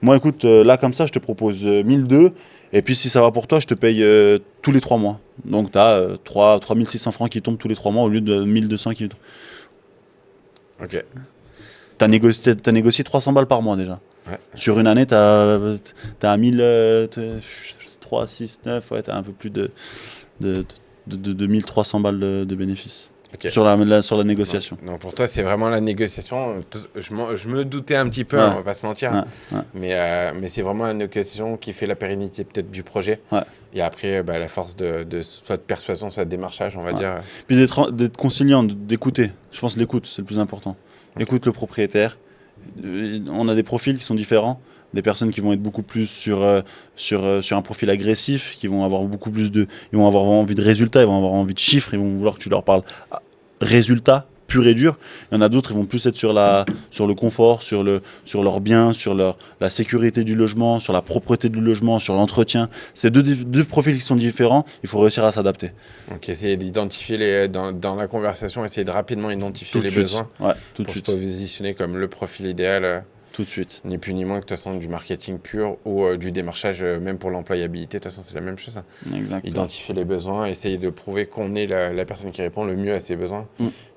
S1: Moi, écoute, là, comme ça, je te propose 1002. Et puis, si ça va pour toi, je te paye tous les 3 mois. Donc, tu as 3600 francs qui tombent tous les 3 mois au lieu de 1200 qui tombent.
S2: Ok.
S1: Tu as négocié 300 balles par mois déjà.
S2: Ouais.
S1: Sur une année, tu as 1000. 3, 6, 9, ouais, tu as un peu plus de 1300 balles de bénéfices. Okay. Sur la négociation.
S2: Donc pour toi, c'est vraiment la négociation. Je me doutais un petit peu,
S1: ouais.
S2: On va pas se mentir.
S1: Ouais.
S2: Mais c'est vraiment la négociation qui fait la pérennité peut-être du projet.
S1: Ouais.
S2: Et après, la force soit de persuasion, soit de démarchage, on va dire.
S1: Puis d'être conciliant, d'écouter. Je pense que l'écoute, c'est le plus important. Okay. Écoute le propriétaire. On a des profils qui sont différents. Des personnes qui vont être beaucoup plus sur un profil agressif, qui vont avoir beaucoup plus ils vont avoir envie de résultats, ils vont avoir envie de chiffres, ils vont vouloir que tu leur parles résultats pur et dur. Il y en a d'autres, ils vont plus être sur le confort, sur leurs biens, sur la sécurité du logement, sur la propreté du logement, sur l'entretien. C'est deux profils qui sont différents, il faut réussir à s'adapter.
S2: Donc essayer d'identifier dans la conversation, essayer de rapidement identifier les besoins.
S1: Ouais, tout de suite.
S2: Pour se positionner comme le profil idéal.
S1: Tout de suite.
S2: Ni plus ni moins que de toute façon du marketing pur ou du démarchage, même pour l'employabilité, de toute façon c'est la même chose. Hein.
S1: Exactement.
S2: Identifier les besoins, essayer de prouver qu'on est la personne qui répond le mieux à ses besoins.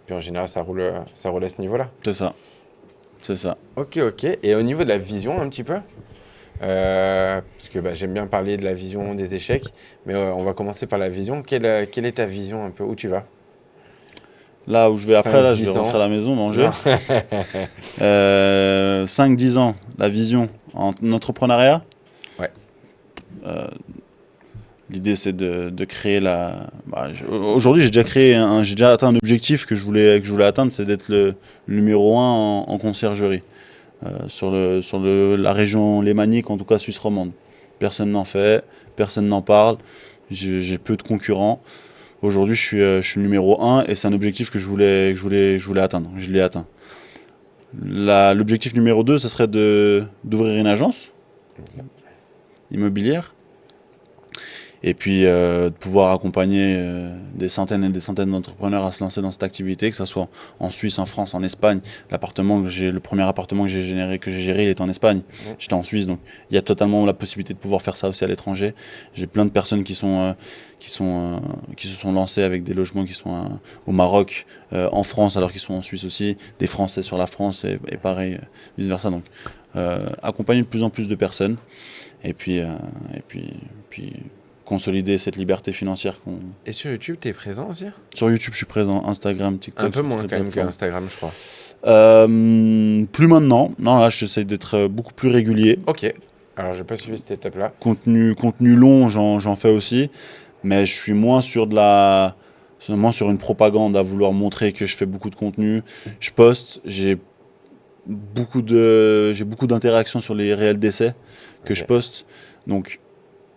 S2: Puis en général, ça roule à ce niveau-là.
S1: C'est ça.
S2: Ok. Et au niveau de la vision un petit peu, parce que j'aime bien parler de la vision des échecs, mais on va commencer par la vision. Quelle est ta vision un peu? Où tu vas?
S1: Là où je vais après, là, je vais rentrer à la maison, manger. 5-10 ans, la vision en entrepreneuriat.
S2: Ouais.
S1: L'idée, c'est de créer aujourd'hui, j'ai déjà atteint un objectif que je voulais atteindre, c'est d'être le numéro 1 en conciergerie. Sur la région lémanique, en tout cas suisse romande. Personne n'en fait, personne n'en parle. J'ai peu de concurrents. Aujourd'hui, je suis le numéro 1 et c'est un objectif que je voulais atteindre. Je l'ai atteint. L'objectif numéro 2, ce serait d'ouvrir une agence immobilière et puis de pouvoir accompagner des centaines et des centaines d'entrepreneurs à se lancer dans cette activité, que ce soit en Suisse, en France, en Espagne. Le premier appartement que j'ai géré, il est en Espagne. J'étais en Suisse, donc il y a totalement la possibilité de pouvoir faire ça aussi à l'étranger. J'ai plein de personnes qui se sont lancées avec des logements qui sont au Maroc, en France, alors qu'ils sont en Suisse aussi, des Français sur la France et pareil, vice-versa. Donc accompagner de plus en plus de personnes et puis consolider cette liberté financière qu'on...
S2: Et sur YouTube, tu es présent aussi?
S1: Sur YouTube, je suis présent, Instagram, TikTok.
S2: Un peu moins quand même qu'Instagram, je crois.
S1: Plus maintenant. Non, là, j'essaie d'être beaucoup plus régulier.
S2: Ok. Alors, je n'ai pas suivi cette étape-là.
S1: Contenu long, j'en fais aussi. Mais je suis moins sur une propagande à vouloir montrer que je fais beaucoup de contenu. Je poste, j'ai beaucoup d'interactions sur les réels d'essai que je poste. Donc,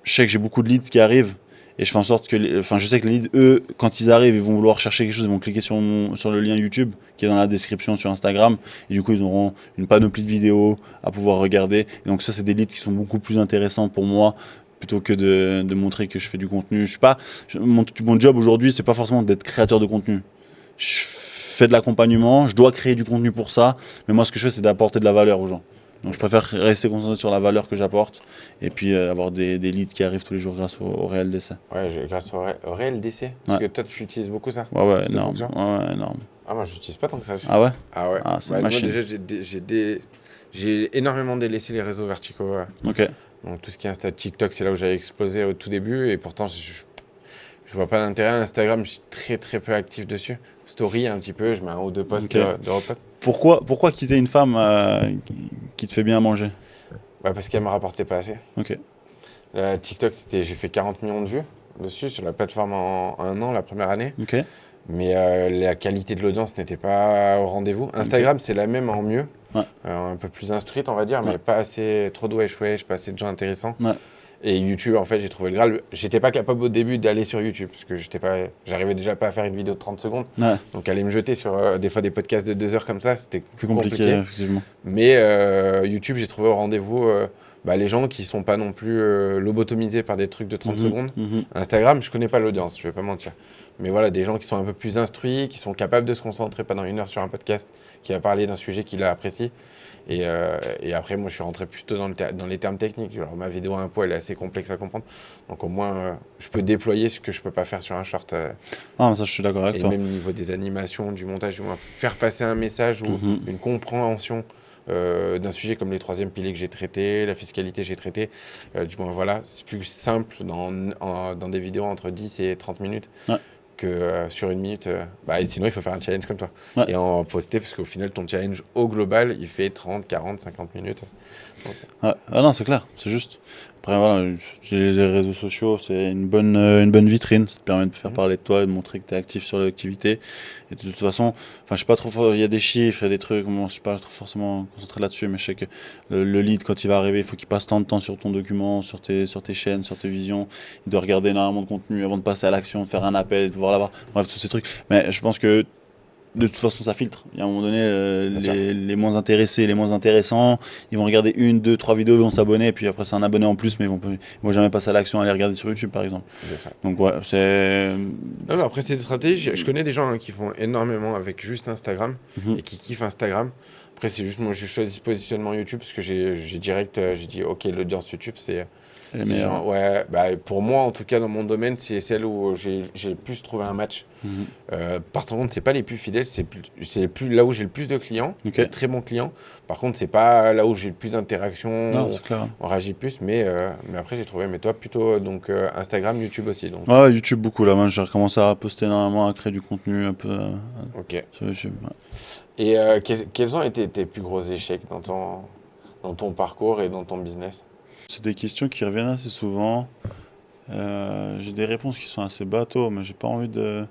S1: je sais que j'ai beaucoup de leads qui arrivent. Et je fais en sorte que, je sais que les leads, eux, quand ils arrivent, ils vont vouloir chercher quelque chose, ils vont cliquer sur le lien YouTube qui est dans la description sur Instagram. Et du coup, ils auront une panoplie de vidéos à pouvoir regarder. Et donc ça, c'est des leads qui sont beaucoup plus intéressants pour moi plutôt que de montrer que je fais du contenu. Mon job aujourd'hui, c'est pas forcément d'être créateur de contenu. Je fais de l'accompagnement, je dois créer du contenu pour ça. Mais moi, ce que je fais, c'est d'apporter de la valeur aux gens. Donc je préfère rester concentré sur la valeur que j'apporte et puis avoir des leads qui arrivent tous les jours grâce au réel d'essai.
S2: Ouais, grâce au réel d'essai. Parce que toi, tu utilises beaucoup ça.
S1: Ouais, énorme. Ouais, énorme.
S2: Ah, moi, je n'utilise pas tant que ça.
S1: Ah ouais?
S2: Ah ouais.
S1: Ah, c'est une machine.
S2: Moi, déjà, j'ai énormément délaissé les réseaux verticaux. Ouais.
S1: Ok.
S2: Donc tout ce qui est Insta, TikTok, c'est là où j'avais explosé au tout début et pourtant, je vois pas d'intérêt. Instagram, je suis très très peu actif dessus. Story un petit peu, je mets 1 ou 2 posts de repost.
S1: Pourquoi quitter une femme qui te fait bien manger?
S2: Parce qu'elle me rapportait pas assez.
S1: Ok.
S2: TikTok, j'ai fait 40 millions de vues dessus sur la plateforme en 1 an, la première année.
S1: Ok.
S2: Mais la qualité de l'audience n'était pas au rendez-vous. Instagram, c'est la même en mieux.
S1: Ouais.
S2: Un peu plus instruite, on va dire, mais pas assez, trop de wesh, pas assez de gens intéressants.
S1: Ouais.
S2: Et YouTube, en fait, j'ai trouvé le Graal. J'étais pas capable au début d'aller sur YouTube, parce que j'arrivais déjà pas à faire une vidéo de 30 secondes.
S1: Ouais.
S2: Donc aller me jeter sur des fois des podcasts de 2 heures comme ça, c'était plus compliqué.
S1: Effectivement.
S2: Mais YouTube, j'ai trouvé au rendez-vous les gens qui sont pas non plus lobotomisés par des trucs de 30 secondes. Instagram, je connais pas l'audience, je vais pas mentir. Mais voilà, des gens qui sont un peu plus instruits, qui sont capables de se concentrer pendant 1 heure sur un podcast, qui va parler d'un sujet qu'il apprécie. Et après, moi, je suis rentré plutôt dans les termes techniques. Alors, ma vidéo impôt, elle est assez complexe à comprendre. Donc, au moins, je peux déployer ce que je peux pas faire sur un short.
S1: Ah, ça, je suis d'accord avec toi.
S2: Et même au niveau des animations, du montage, du moins, faire passer un message ou une compréhension d'un sujet comme les 3e piliers que j'ai traités, la fiscalité j'ai traité. Du moins, voilà, c'est plus simple dans des vidéos entre 10 et 30 minutes.
S1: Ouais.
S2: Que sur 1 minute, et sinon il faut faire un challenge comme toi
S1: Ouais.
S2: et en poster parce qu'au final ton challenge au global il fait 30, 40, 50 minutes. Donc,
S1: ouais. Ah non, c'est clair, c'est juste. Après voilà, les réseaux sociaux, c'est une bonne vitrine, ça te permet de faire parler de toi et de montrer que tu es actif sur l'activité. Et de toute façon, je sais pas trop, il y a des chiffres, il y a des trucs, je suis pas trop forcément concentré là-dessus, mais je sais que le lead quand il va arriver, il faut qu'il passe tant de temps sur ton document, sur tes chaînes, sur tes visions, il doit regarder énormément de contenu avant de passer à l'action, de faire un appel, de pouvoir l'avoir, bref, tous ces trucs. Mais je pense que de toute façon, ça filtre. Il y a un moment donné, les moins intéressés, les moins intéressants, ils vont regarder 1, 2, 3 vidéos, ils vont s'abonner, et puis après, c'est un abonné en plus, mais ils vont jamais passer à l'action à aller regarder sur YouTube, par exemple. Donc, ouais, c'est.
S2: Non, mais après, c'est des stratégies. Je connais des gens qui font énormément avec juste Instagram et qui kiffent Instagram. Après, c'est juste moi, j'ai choisi ce positionnement YouTube parce que j'ai dit, OK, l'audience YouTube, c'est. Genre, ouais, pour moi, en tout cas, dans mon domaine, c'est celle où j'ai le plus trouvé un match. Par contre, c'est pas les plus fidèles, c'est là où j'ai le plus de clients, de très bons clients. Par contre, c'est pas là où j'ai le plus d'interactions, on réagit plus, mais après, j'ai trouvé, mais toi, plutôt donc, Instagram, YouTube aussi. Donc.
S1: Ouais, YouTube beaucoup, là, moi, j'ai recommencé à poster énormément, à créer du contenu un peu sur YouTube. Ouais.
S2: Et quels ont été tes plus gros échecs dans ton parcours et dans ton business?
S1: C'est des questions qui reviennent assez souvent. J'ai des réponses qui sont assez bateaux, mais j'ai pas envie de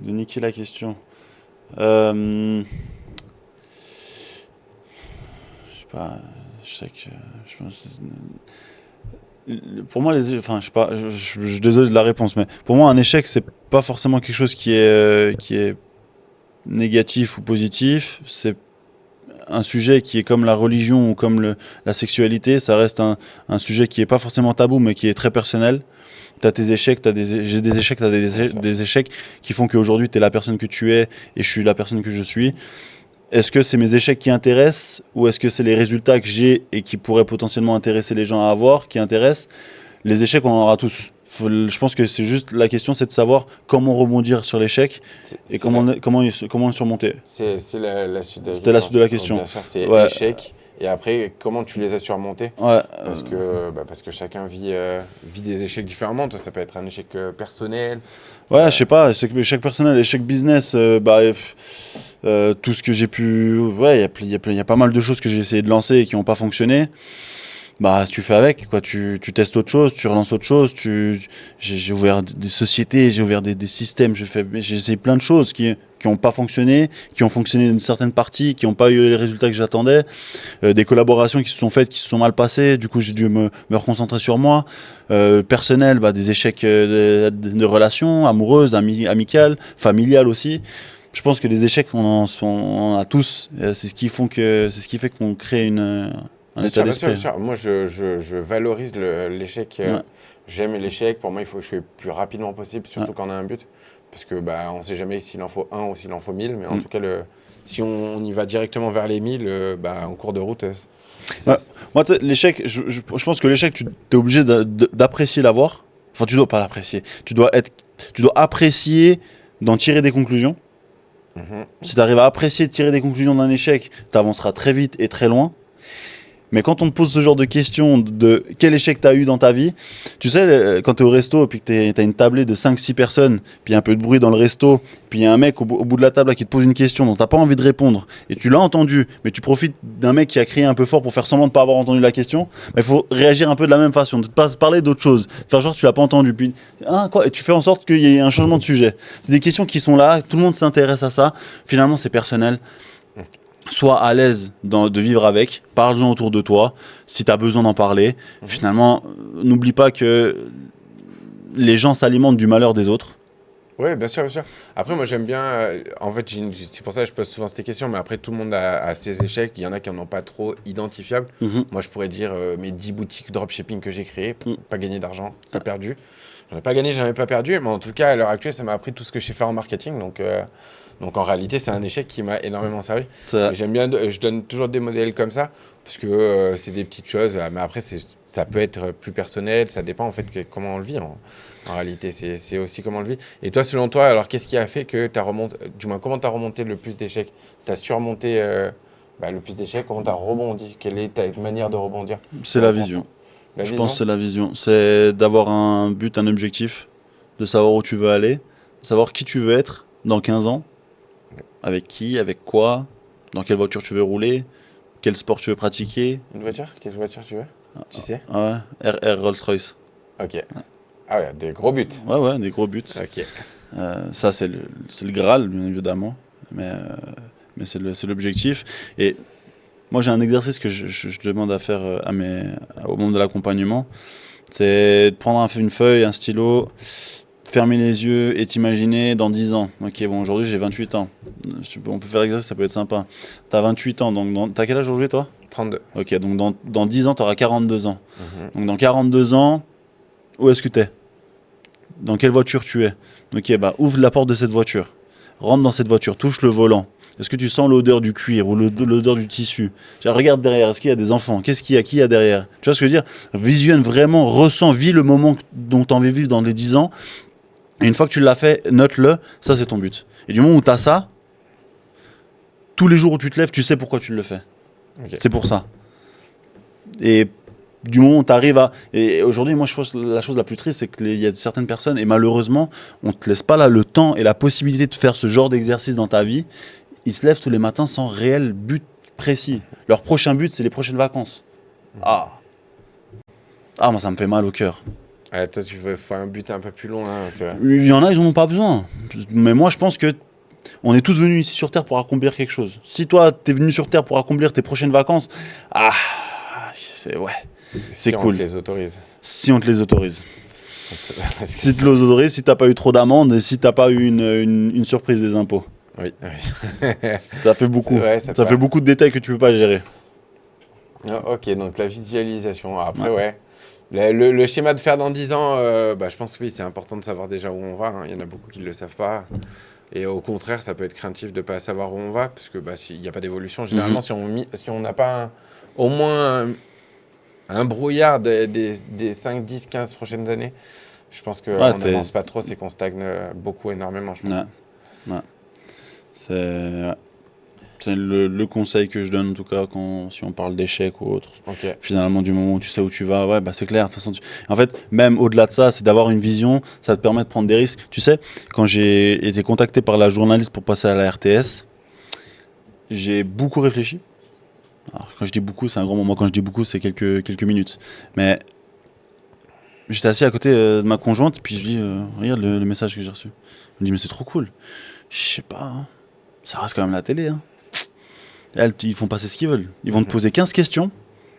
S1: niquer la question. Je sais pas, je sais que je pense, pour moi, je sais pas, je suis désolé de la réponse, mais pour moi, un échec, c'est pas forcément quelque chose qui est négatif ou positif. C'est un sujet qui est comme la religion ou comme la sexualité, ça reste un sujet qui est pas forcément tabou, mais qui est très personnel. T'as tes échecs, j'ai des échecs, t'as des échecs qui font qu'aujourd'hui t'es la personne que tu es et je suis la personne que je suis. Est-ce que c'est mes échecs qui intéressent ou est-ce que c'est les résultats que j'ai et qui pourraient potentiellement intéresser les gens à avoir qui intéressent? Les échecs, on en aura tous. Je pense que c'est juste la question, c'est de savoir comment rebondir sur l'échec comment le surmonter.
S2: C'est la suite de la question.
S1: C'était la suite de la question.
S2: Bien sûr, c'est échec Et après, comment tu les as surmontés?
S1: Ouais,
S2: Parce que chacun vit des échecs différemment. Toi, ça peut être un échec personnel.
S1: ouais, je sais pas, échec personnel, échec business, tout ce que j'ai pu. Ouais, il y a pas mal de choses que j'ai essayé de lancer et qui n'ont pas fonctionné. Bah, tu fais avec, quoi. Tu testes autre chose, tu relances autre chose. J'ai ouvert des sociétés, j'ai ouvert des systèmes, j'ai essayé plein de choses qui n'ont pas fonctionné, qui ont fonctionné d'une certaine partie, qui n'ont pas eu les résultats que j'attendais. Des collaborations qui se sont faites, qui se sont mal passées. Du coup, j'ai dû me reconcentrer sur moi. Personnel, des échecs de relations amoureuses, amicales, familiales aussi. Je pense que les échecs, on en a tous. C'est ce qui fait qu'on crée un état
S2: Bien
S1: d'esprit.
S2: sûr. Moi, je valorise l'échec.
S1: Ouais.
S2: J'aime l'échec. Pour moi, il faut que je sois le plus rapidement possible, surtout quand on a un but. Parce que on ne sait jamais s'il en faut un ou s'il en faut 1000. Mais en tout cas, si on y va directement vers les 1000, en cours de route,
S1: Moi, tu sais, l'échec, je pense que l'échec, tu es obligé d'apprécier l'avoir. Enfin, tu dois pas l'apprécier. Tu dois apprécier d'en tirer des conclusions. Si tu arrives à apprécier de tirer des conclusions d'un échec, tu avanceras très vite et très loin. Mais quand on te pose ce genre de questions de quel échec tu as eu dans ta vie, tu sais, quand tu es au resto et que tu as une tablée de 5-6 personnes, puis il y a un peu de bruit dans le resto, puis il y a un mec au bout de la table là, qui te pose une question dont tu n'as pas envie de répondre, et tu l'as entendu, mais tu profites d'un mec qui a crié un peu fort pour faire semblant de ne pas avoir entendu la question, il faut réagir un peu de la même façon, de ne pas parler d'autre chose, faire genre que tu l'as pas entendu, puis quoi, et tu fais en sorte qu'il y ait un changement de sujet. C'est des questions qui sont là, tout le monde s'intéresse à ça, finalement c'est personnel. Sois à l'aise de vivre avec, parle-en autour de toi, si tu as besoin d'en parler. Finalement, n'oublie pas que les gens s'alimentent du malheur des autres.
S2: Oui, bien sûr, bien sûr. Après, moi, j'aime bien. En fait, c'est pour ça que je pose souvent ces questions, mais après, tout le monde a ses échecs. Il y en a qui n'en ont pas trop identifiables. Moi, je pourrais dire mes 10 boutiques dropshipping que j'ai créées, pas gagné d'argent, pas perdu. J'en ai pas gagné, j'en ai pas perdu, mais en tout cas, à l'heure actuelle, ça m'a appris tout ce que je sais faire en marketing. Donc en réalité, c'est un échec qui m'a énormément servi. J'aime bien, je donne toujours des modèles comme ça, parce que c'est des petites choses, mais après, ça peut être plus personnel, ça dépend en fait comment on le vit. En réalité, c'est aussi comment on le vit. Et toi, selon toi, alors qu'est-ce qui a fait que tu as remonté, du moins, comment tu as remonté le plus d'échecs? Tu as surmonté le plus d'échecs, comment tu as rebondi? Quelle est ta manière de rebondir?
S1: C'est la vision. Je pense que c'est la vision. C'est d'avoir un but, un objectif, de savoir où tu veux aller, de savoir qui tu veux être dans 15 ans, avec qui, avec quoi, dans quelle voiture tu veux rouler, quel sport tu veux pratiquer.
S2: Une voiture? Quelle voiture tu veux? Tu sais?
S1: Ouais, RR Rolls-Royce.
S2: Ok. Ah ouais, des gros buts.
S1: Ouais, des gros buts.
S2: Ok.
S1: Ça, c'est le Graal, bien évidemment. Mais c'est l'objectif. Et moi, j'ai un exercice que je demande à faire au monde de l'accompagnement. C'est de prendre une feuille, un stylo, fermer les yeux et t'imaginer dans 10 ans. Ok, bon, aujourd'hui, j'ai 28 ans. On peut faire l'exercice, ça peut être sympa. T'as 28 ans, donc t'as quel âge aujourd'hui, toi?
S2: 32.
S1: Ok, donc dans 10 ans, t'auras 42 ans. Donc dans 42 ans, où est-ce que t'es? Dans quelle voiture tu es? Ok, ouvre la porte de cette voiture. Rentre dans cette voiture, touche le volant. Est-ce que tu sens l'odeur du cuir ou l'odeur du tissu? Regarde derrière, est-ce qu'il y a des enfants? Qu'est-ce qu'il y a? Qui y a derrière? Tu vois ce que je veux dire? Visionne vraiment, ressens, vis le moment dont tu as envie de vivre dans les 10 ans. Et une fois que tu l'as fait, note-le, ça c'est ton but. Et du moment où tu as ça, tous les jours où tu te lèves, tu sais pourquoi tu le fais. Okay. C'est pour ça. Et du moment où tu arrives à... Et aujourd'hui, moi, je pense que la chose la plus triste, c'est qu'il y a certaines personnes, et malheureusement, on ne te laisse pas là le temps et la possibilité de faire ce genre d'exercice dans ta vie. Ils se lèvent tous les matins sans réel but précis. Leur prochain but, c'est les prochaines vacances. Ah, moi, ça me fait mal au cœur.
S2: Toi, tu veux faire un but un peu plus long.
S1: Il y en a, ils n'en ont pas besoin. Mais moi, je pense que on est tous venus ici sur Terre pour accomplir quelque chose. Si toi, tu es venu sur Terre pour accomplir tes prochaines vacances, c'est cool.
S2: Si on te les autorise.
S1: Si on te les autorise. Si tu les autorises, si tu n'as pas eu trop d'amendes et si tu n'as pas eu une surprise des impôts.
S2: Oui.
S1: Ça fait beaucoup. Ça fait beaucoup de détails que tu ne peux pas gérer.
S2: Ok, donc la visualisation. Après, ouais. Le schéma de faire dans 10 ans, je pense que oui, c'est important de savoir déjà où on va. Il y en a beaucoup qui ne le savent pas. Et au contraire, ça peut être craintif de ne pas savoir où on va, parce que s'il n'y a pas d'évolution, généralement, si on n'a pas au moins un brouillard des 5, 10, 15 prochaines années, je pense qu'on n'avance pas trop, c'est qu'on stagne énormément, je pense.
S1: Ouais. C'est C'est le conseil que je donne, en tout cas, si on parle d'échec ou autre.
S2: Ok.
S1: Finalement, du moment où tu sais où tu vas, ouais, bah, c'est clair. De toute façon, en fait, même au-delà de ça, c'est d'avoir une vision, ça te permet de prendre des risques. Tu sais, quand j'ai été contacté par la journaliste pour passer à la RTS, j'ai beaucoup réfléchi. Alors, quand je dis beaucoup, c'est un grand moment. Quand je dis beaucoup, c'est quelques minutes. Mais j'étais assis à côté de ma conjointe, puis je dis, regarde le message que j'ai reçu. Elle me dit, mais c'est trop cool. Je sais pas, hein. Ça reste quand même la télé. Hein. Ils font passer ce qu'ils veulent. Ils vont te poser 15 questions,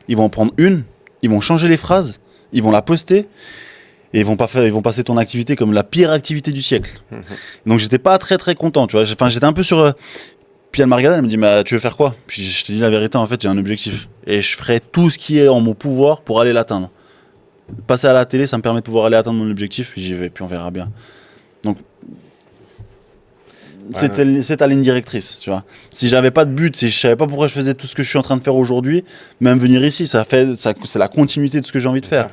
S1: ils vont en prendre une, ils vont changer les phrases, ils vont la poster, et ils vont passer ton activité comme la pire activité du siècle. Donc j'étais pas très très content, tu vois. J'étais un peu sur... Puis elle m'a regardé, elle me dit, mais tu veux faire quoi? Puis je te dis la vérité, en fait, j'ai un objectif. Et je ferai tout ce qui est en mon pouvoir pour aller l'atteindre. Passer à la télé, ça me permet de pouvoir aller atteindre mon objectif, j'y vais, puis on verra bien. Donc, c'est ta ligne directrice, tu vois. Si j'avais pas de but, si je savais pas pourquoi je faisais tout ce que je suis en train de faire aujourd'hui, même venir ici, c'est la continuité de ce que j'ai envie de faire.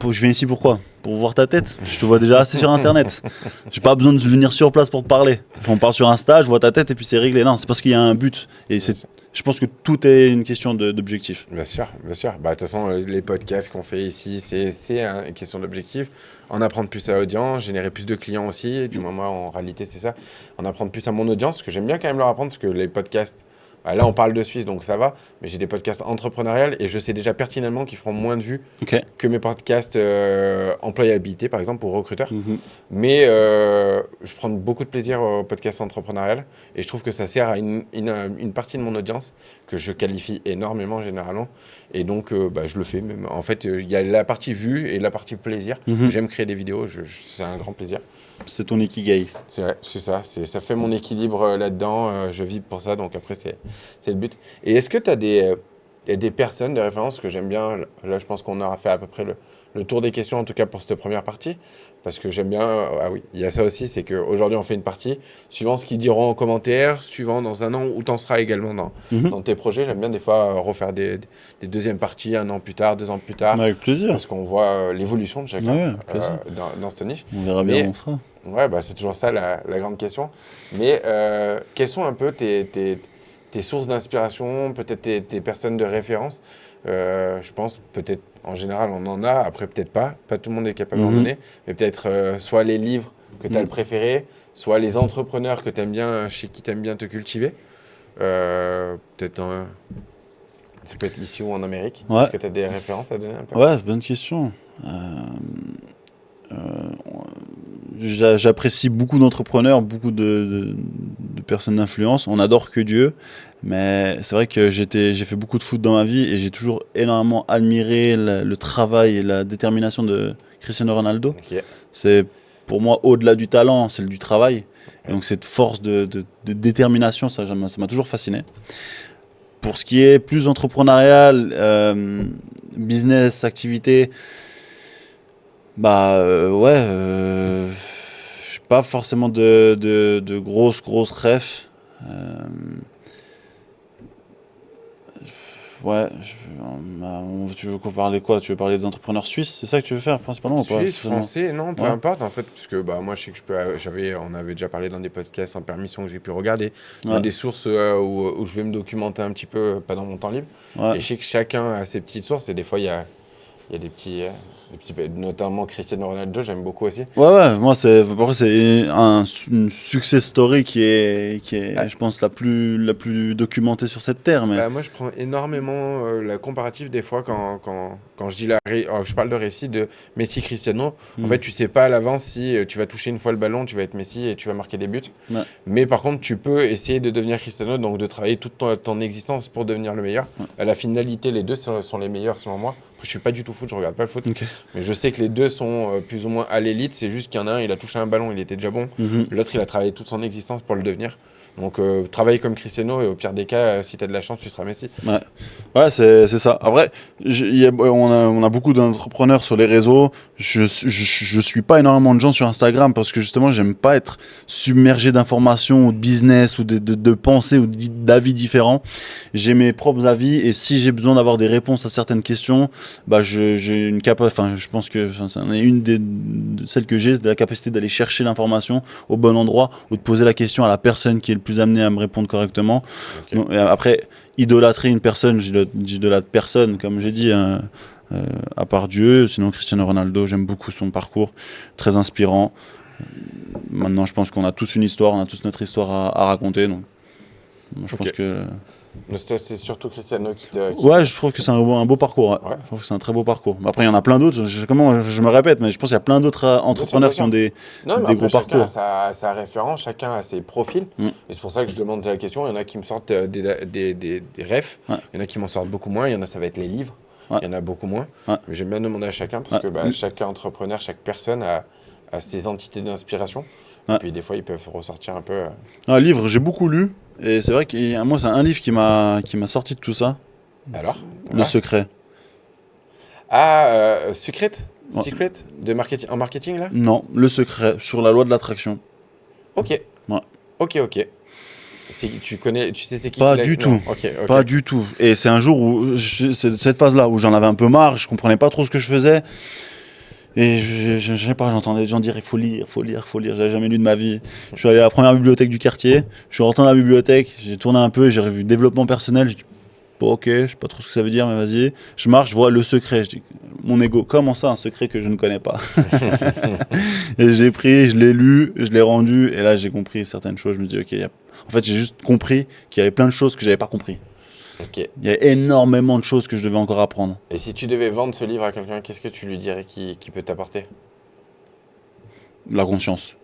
S1: Je viens ici pourquoi? Pour voir ta tête. Je te vois déjà assez sur Internet. J'ai pas besoin de venir sur place pour te parler. On part sur Insta, je vois ta tête et puis c'est réglé. Non, c'est parce qu'il y a un but. Et je pense que tout est une question d'objectif.
S2: Bien sûr, bien sûr. Bah, de toute façon, les podcasts qu'on fait ici, c'est une question d'objectif. En apprendre plus à l'audience, générer plus de clients aussi. Du moment, en réalité, c'est ça. En apprendre plus à mon audience, parce que j'aime bien quand même leur apprendre, parce que les podcasts, bah, là, on parle de Suisse, donc ça va. Mais j'ai des podcasts entrepreneuriales et je sais déjà pertinemment qu'ils feront moins de vues que mes podcasts employabilité, par exemple, pour recruteurs. Mais je prends beaucoup de plaisir au podcast entrepreneurial et je trouve que ça sert à une partie de mon audience que je qualifie énormément généralement. Et donc, je le fais. Même. En fait, il y a la partie vue et la partie plaisir. J'aime créer des vidéos, c'est un grand plaisir.
S1: C'est ton ikigai.
S2: C'est vrai, c'est ça. Ça fait mon équilibre là-dedans. Je vis pour ça, donc après, c'est le but. Et est-ce que tu as des personnes de référence que j'aime bien? Là, je pense qu'on aura fait à peu près le tour des questions, en tout cas pour cette première partie. Parce que j'aime bien... ah oui, il y a ça aussi, c'est qu'aujourd'hui, on fait une partie. Suivant ce qu'ils diront en commentaire, suivant dans un an où tu en seras également dans tes projets, j'aime bien des fois refaire des deuxièmes parties 1 an plus tard, 2 ans plus tard.
S1: Avec plaisir.
S2: Parce qu'on voit l'évolution de chacun dans cette niche.
S1: On verra bien où on sera.
S2: Ouais, c'est toujours ça la grande question. Mais quelles sont un peu tes sources d'inspiration, peut-être tes personnes de référence? Je pense peut-être en général on en a, après peut-être pas tout le monde est capable d'en donner, mais peut-être soit les livres que tu as le préféré, soit les entrepreneurs que tu aimes bien, chez qui tu aimes bien te cultiver. Peut-être ça peut être ici ou en Amérique. Est-ce que tu as des références à donner un peu?
S1: Ouais, bonne question. J'apprécie beaucoup d'entrepreneurs, beaucoup de personnes d'influence. On adore que Dieu, mais c'est vrai que j'ai fait beaucoup de foot dans ma vie et j'ai toujours énormément admiré le travail et la détermination de Cristiano Ronaldo. C'est pour moi au-delà du talent, c'est du travail. Et donc cette force de détermination, ça m'a toujours fasciné. Pour ce qui est plus entrepreneurial, business, activité, je suis pas forcément de grosses refs. Tu veux parler quoi? Tu veux parler des entrepreneurs suisses? C'est ça que tu veux faire principalement?
S2: Suisse, français, non, peu importe en fait, parce que moi je sais que on avait déjà parlé dans des podcasts en permission que j'ai pu regarder, dans des sources où je vais me documenter un petit peu, pas dans mon temps libre. Et je sais que chacun a ses petites sources et des fois il y a des petits, notamment Cristiano Ronaldo, j'aime beaucoup aussi.
S1: Moi c'est une success story qui est je pense la plus documentée sur cette terre. Mais
S2: moi je prends énormément la comparative des fois quand je dis je parle de récit de Messi Cristiano. En fait tu sais pas à l'avance si tu vas toucher une fois le ballon, tu vas être Messi et tu vas marquer des buts. Mais par contre tu peux essayer de devenir Cristiano, donc de travailler toute ton existence pour devenir le meilleur. À la finalité les deux sont les meilleurs selon moi. Je suis pas du tout foot, je regarde pas le foot, mais je sais que les deux sont plus ou moins à l'élite. C'est juste qu'il y en a un, il a touché un ballon, il était déjà bon. L'autre, il a travaillé toute son existence pour le devenir. Donc, travailler comme Cristiano et au pire des cas, si tu as de la chance, tu seras Messi.
S1: Ouais, c'est ça. Après, on a beaucoup d'entrepreneurs sur les réseaux. Je suis pas énormément de gens sur Instagram parce que justement, j'aime pas être submergé d'informations ou de business ou de pensées ou d'avis différents. J'ai mes propres avis et si j'ai besoin d'avoir des réponses à certaines questions, j'ai une capacité. Je pense que c'en est une de celles que j'ai, de la capacité d'aller chercher l'information au bon endroit ou de poser la question à la personne qui est le plus amené à me répondre correctement.
S2: Ok.
S1: Donc, et après, idolâtrer une personne, j'idolâtre personne, comme j'ai dit, hein, à part Dieu. Sinon, Cristiano Ronaldo, j'aime beaucoup son parcours, très inspirant. Maintenant, je pense qu'on a tous une histoire, on a tous notre histoire à raconter. Donc, moi, je
S2: Ok.
S1: pense que...
S2: Mais c'est surtout Cristiano qui
S1: Ouais, je trouve que c'est un beau parcours. Ouais.
S2: Ouais.
S1: Je trouve que c'est un très beau parcour. Mais après, il y en a plein d'autres. Je me répète, mais je pense qu'il y a plein d'autres entrepreneurs
S2: bien
S1: qui ont
S2: sûr. Non, mais
S1: des
S2: après,
S1: gros
S2: chacun
S1: parcours.
S2: a sa référence, chacun a ses profils.
S1: Mm.
S2: Et c'est pour ça que je demande la question. Il y en a qui me sortent des refs.
S1: Ouais.
S2: Il y en a qui m'en sortent beaucoup moins. Il y en a, ça va être les livres.
S1: Ouais.
S2: Il y en a beaucoup moins.
S1: Ouais.
S2: Mais j'aime bien demander à chacun parce
S1: Ouais.
S2: que bah, chaque entrepreneur, chaque personne a ses entités d'inspiration.
S1: Ouais.
S2: Et puis des fois, ils peuvent ressortir un peu.
S1: Un livre, j'ai beaucoup lu. Et c'est vrai que moi, c'est un livre qui m'a sorti de tout ça.
S2: Alors
S1: Le
S2: voilà.
S1: secret.
S2: Ah, Secret
S1: Ouais.
S2: Secret de marketing, en marketing là.
S1: Non, le secret sur la loi de l'attraction.
S2: Ok.
S1: Ouais.
S2: Ok. Tu sais c'est qui
S1: Pas
S2: l'a-
S1: du
S2: Non.
S1: tout.
S2: Ok.
S1: Pas du tout. Et c'est un jour où, c'est cette phase-là où j'en avais un peu marre, je comprenais pas trop ce que je faisais. Et je sais pas, j'entendais des gens dire il faut lire, faut lire, faut lire. J'avais jamais lu de ma vie. Je suis allé à la première bibliothèque du quartier, je suis rentré dans la bibliothèque, j'ai tourné un peu, j'ai revu développement personnel. J'ai dit bon, ok, je sais pas trop ce que ça veut dire, mais vas-y. Je marche, je vois le secret. Je dis mon ego, comment ça, un secret que je ne connais pas? Et j'ai pris, je l'ai lu, je l'ai rendu, et là j'ai compris certaines choses. Je me dis ok, en fait j'ai juste compris qu'il y avait plein de choses que j'avais pas compris.
S2: Ok.
S1: Il y a énormément de choses que je devais encore apprendre.
S2: Et si tu devais vendre ce livre à quelqu'un, qu'est-ce que tu lui dirais qui peut t'apporter?
S1: La conscience,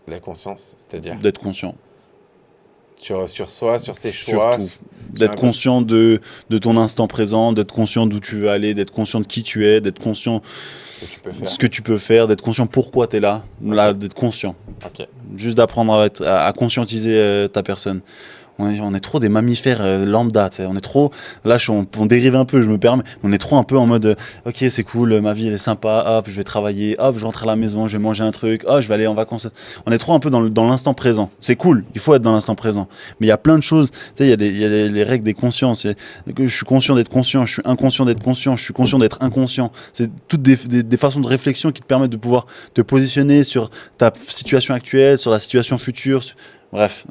S2: La conscience, c'est-à-dire
S1: d'être conscient.
S2: sur soi, sur ses choix.
S1: Surtout, d'être
S2: un peu-
S1: conscient de ton instant présent, d'être conscient d'où tu veux aller, d'être conscient de qui tu es, d'être conscient
S2: Ce que tu peux
S1: de
S2: faire.
S1: ce que tu peux faire, d'être conscient pourquoi tu es là, d'être conscient.
S2: Ok.
S1: Juste d'apprendre à conscientiser ta personne. On est trop des mammifères lambda, tu sais. On est trop. Là, on dérive un peu, je me permets. On est trop un peu en mode ok, c'est cool, ma vie elle est sympa, hop, je vais travailler, hop, je rentre à la maison, je vais manger un truc, hop, je vais aller en vacances. On est trop un peu dans l'instant présent. C'est cool, il faut être dans l'instant présent. Mais il y a plein de choses, tu sais, il y a les règles des consciences. Je suis conscient d'être conscient, je suis inconscient d'être conscient, je suis conscient d'être inconscient. C'est toutes des façons de réflexion qui te permettent de pouvoir te positionner sur ta situation actuelle, sur la situation future. Bref,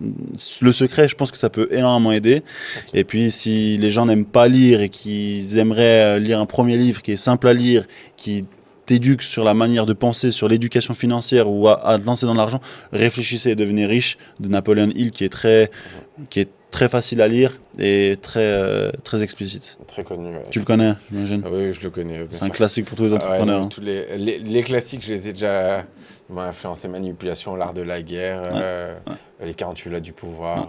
S1: le secret, je pense que ça peut énormément aider.
S2: Ok.
S1: Et puis, si les gens n'aiment pas lire et qu'ils aimeraient lire un premier livre qui est simple à lire, qui t'éduque sur la manière de penser, sur l'éducation financière ou à te lancer dans l'argent, réfléchissez et devenez riche de Napoleon Hill, qui est très facile à lire et très explicite.
S2: Très connu. Ouais.
S1: Tu le connais, j'imagine.
S2: Ah oui, je le connais. bien
S1: C'est un
S2: sûr.
S1: classique pour tous les
S2: Ah ouais,
S1: entrepreneurs.
S2: donc, tous les classiques, je les ai déjà. Ils m'ont influencé Manipulation, L'Art de la Guerre, Les 48 lois du pouvoir.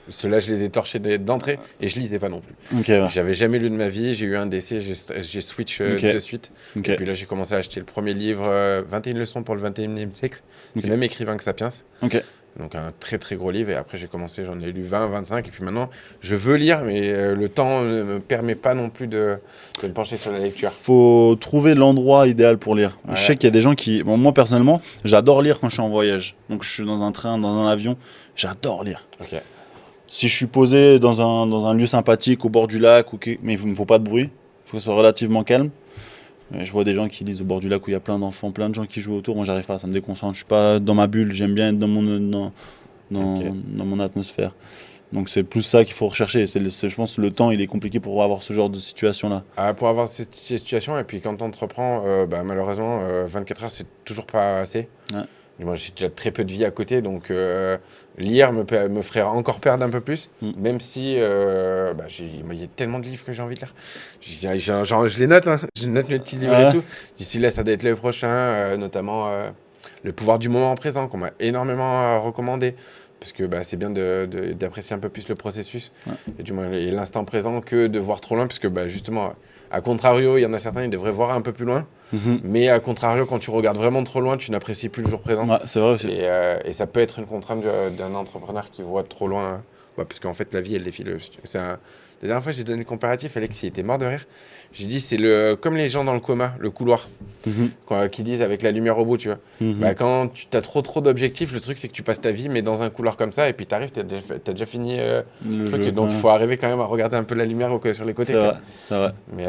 S2: Ceux-là, je les ai torchés d'entrée et je lisais pas non plus.
S1: Ok, ouais.
S2: J'avais jamais lu de ma vie, j'ai eu un décès, j'ai switch
S1: Ok.
S2: de suite.
S1: Ok.
S2: Et puis là, j'ai commencé à acheter le premier livre, 21 leçons pour le 21e siècle. C'est
S1: Ok.
S2: le même écrivain que Sapiens.
S1: Ok.
S2: Donc un très très gros livre. Et après, j'ai commencé, j'en ai lu 20, 25. Et puis maintenant, je veux lire, mais le temps ne me permet pas non plus de me pencher sur la lecture.
S1: Faut trouver l'endroit idéal pour lire.
S2: Ouais.
S1: Je sais qu'il y a des gens qui... Bon, moi, personnellement, j'adore lire quand je suis en voyage. Donc, je suis dans un train, dans un avion. J'adore lire.
S2: Ok.
S1: Si je suis posé dans un lieu sympathique, au bord du lac, mais il ne me faut pas de bruit. Il faut que ce soit relativement calme. Je vois des gens qui lisent au bord du lac où il y a plein d'enfants, plein de gens qui jouent autour. Moi, j'arrive pas, ça me déconcentre. Je suis pas dans ma bulle. J'aime bien être dans
S2: Ok.
S1: mon atmosphère. Donc, c'est plus ça qu'il faut rechercher. Je pense que le temps, il est compliqué pour avoir ce genre de situation-là.
S2: Pour avoir cette situation, et puis quand tu entreprends, malheureusement, 24 heures, c'est toujours pas assez.
S1: Ouais.
S2: Moi, j'ai déjà très peu de vie à côté, donc lire me ferait encore perdre un peu plus, même si il y a tellement de livres que j'ai envie de lire. Je les note, hein. Je note mes petits livres
S1: Ouais.
S2: et tout. D'ici là, ça doit être le prochain, notamment Le pouvoir du moment présent, qu'on m'a énormément recommandé. Parce que c'est bien d'apprécier un peu plus le processus, et du moins et l'instant présent, que de voir trop loin. Parce que justement, à contrario, il y en a certains, ils devraient voir un peu plus loin. Mais à contrario, quand tu regardes vraiment trop loin, tu n'apprécies plus le jour présent.
S1: Ouais, c'est vrai aussi.
S2: Et ça peut être une contrainte d'un entrepreneur qui voit trop loin. Parce qu'en fait, la vie, elle défile. La dernière fois, j'ai donné le comparatif. Alex, il était mort de rire. J'ai dit, c'est comme les gens dans le coma, le couloir, qui disent avec la lumière au bout, tu vois. Quand tu as trop d'objectifs, le truc, c'est que tu passes ta vie, mais dans un couloir comme ça, et puis tu arrives, tu as déjà fini le truc.
S1: jeu,
S2: Et donc, il faut arriver quand même à regarder un peu la lumière sur les côtés.
S1: C'est vrai, c'est vrai.
S2: Mais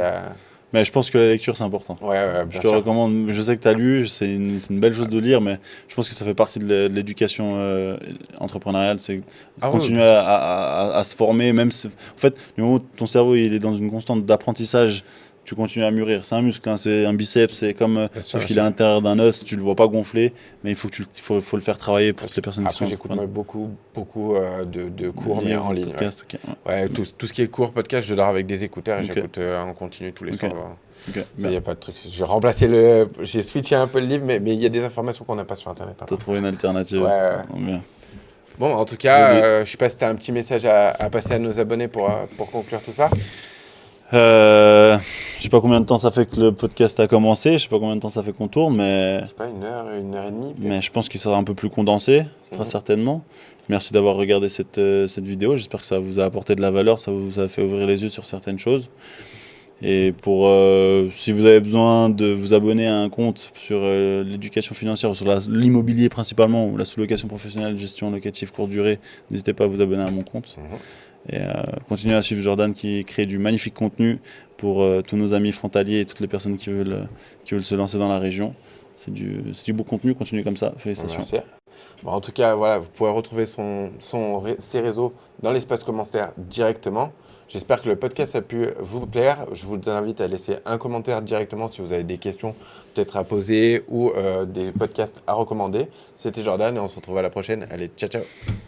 S1: Mais je pense que la lecture, c'est important.
S2: Ouais,
S1: Je
S2: bien
S1: te
S2: sûr.
S1: recommande, je sais que tu as lu, c'est une belle chose de lire, mais je pense que ça fait partie de l'éducation entrepreneuriale. C'est
S2: Ah oui,
S1: continuer à se former, même si, en fait, du moment où ton cerveau il est dans une constante d'apprentissage, tu continues à mûrir. C'est un muscle, hein, c'est un biceps, c'est comme,
S2: bien sûr,
S1: sauf
S2: bien
S1: qu'il est à
S2: sûr.
S1: l'intérieur d'un os, tu le vois pas gonfler, mais il faut que faut le faire travailler pour toutes les personnes qui sont
S2: Après, j'écoute
S1: entrepreneurs.
S2: moi, beaucoup de cours, mais en
S1: Livres,
S2: ligne. Ouais,
S1: podcasts, ok.
S2: ouais tout ce qui est cours, podcast, je dors avec des écouteurs et
S1: Ouais. Ok,
S2: j'écoute en continu tous les
S1: ok,
S2: soirs.
S1: ok.
S2: Ça,
S1: Bien.
S2: il n'y a pas de truc. J'ai switché un peu le livre, mais il y a des informations qu'on n'a pas sur Internet, par
S1: T'as
S2: contre.
S1: trouvé une alternative.
S2: Ouais.
S1: Bien.
S2: Bon, en tout
S1: Joli.
S2: cas, je sais pas si tu as un petit message à passer à nos abonnés pour conclure tout ça.
S1: Euh, je sais pas combien de temps ça fait que le podcast a commencé, je sais pas combien de temps ça fait qu'on tourne,
S2: Je sais pas, une heure et demie
S1: mais
S2: peut-être.
S1: je pense qu'il sera un peu plus condensé, très
S2: Mhm.
S1: certainement. Merci d'avoir regardé cette vidéo, j'espère que ça vous a apporté de la valeur, ça vous a fait ouvrir les yeux sur certaines choses. Et si vous avez besoin de vous abonner à un compte sur l'éducation financière, sur l'immobilier principalement, ou la sous-location professionnelle, gestion locative courte durée, n'hésitez pas à vous abonner à mon compte.
S2: Mhm.
S1: Et continuez à suivre Jordan qui crée du magnifique contenu pour tous nos amis frontaliers et toutes les personnes qui veulent se lancer dans la région. C'est du beau contenu, continuez comme ça, félicitations.
S2: Merci. Bon, en tout cas, voilà, vous pouvez retrouver ses réseaux dans l'espace commentaire directement. J'espère que le podcast a pu vous plaire. Je vous invite à laisser un commentaire directement si vous avez des questions peut-être à poser ou des podcasts à recommander. C'était Jordan et on se retrouve à la prochaine. Allez, ciao, ciao.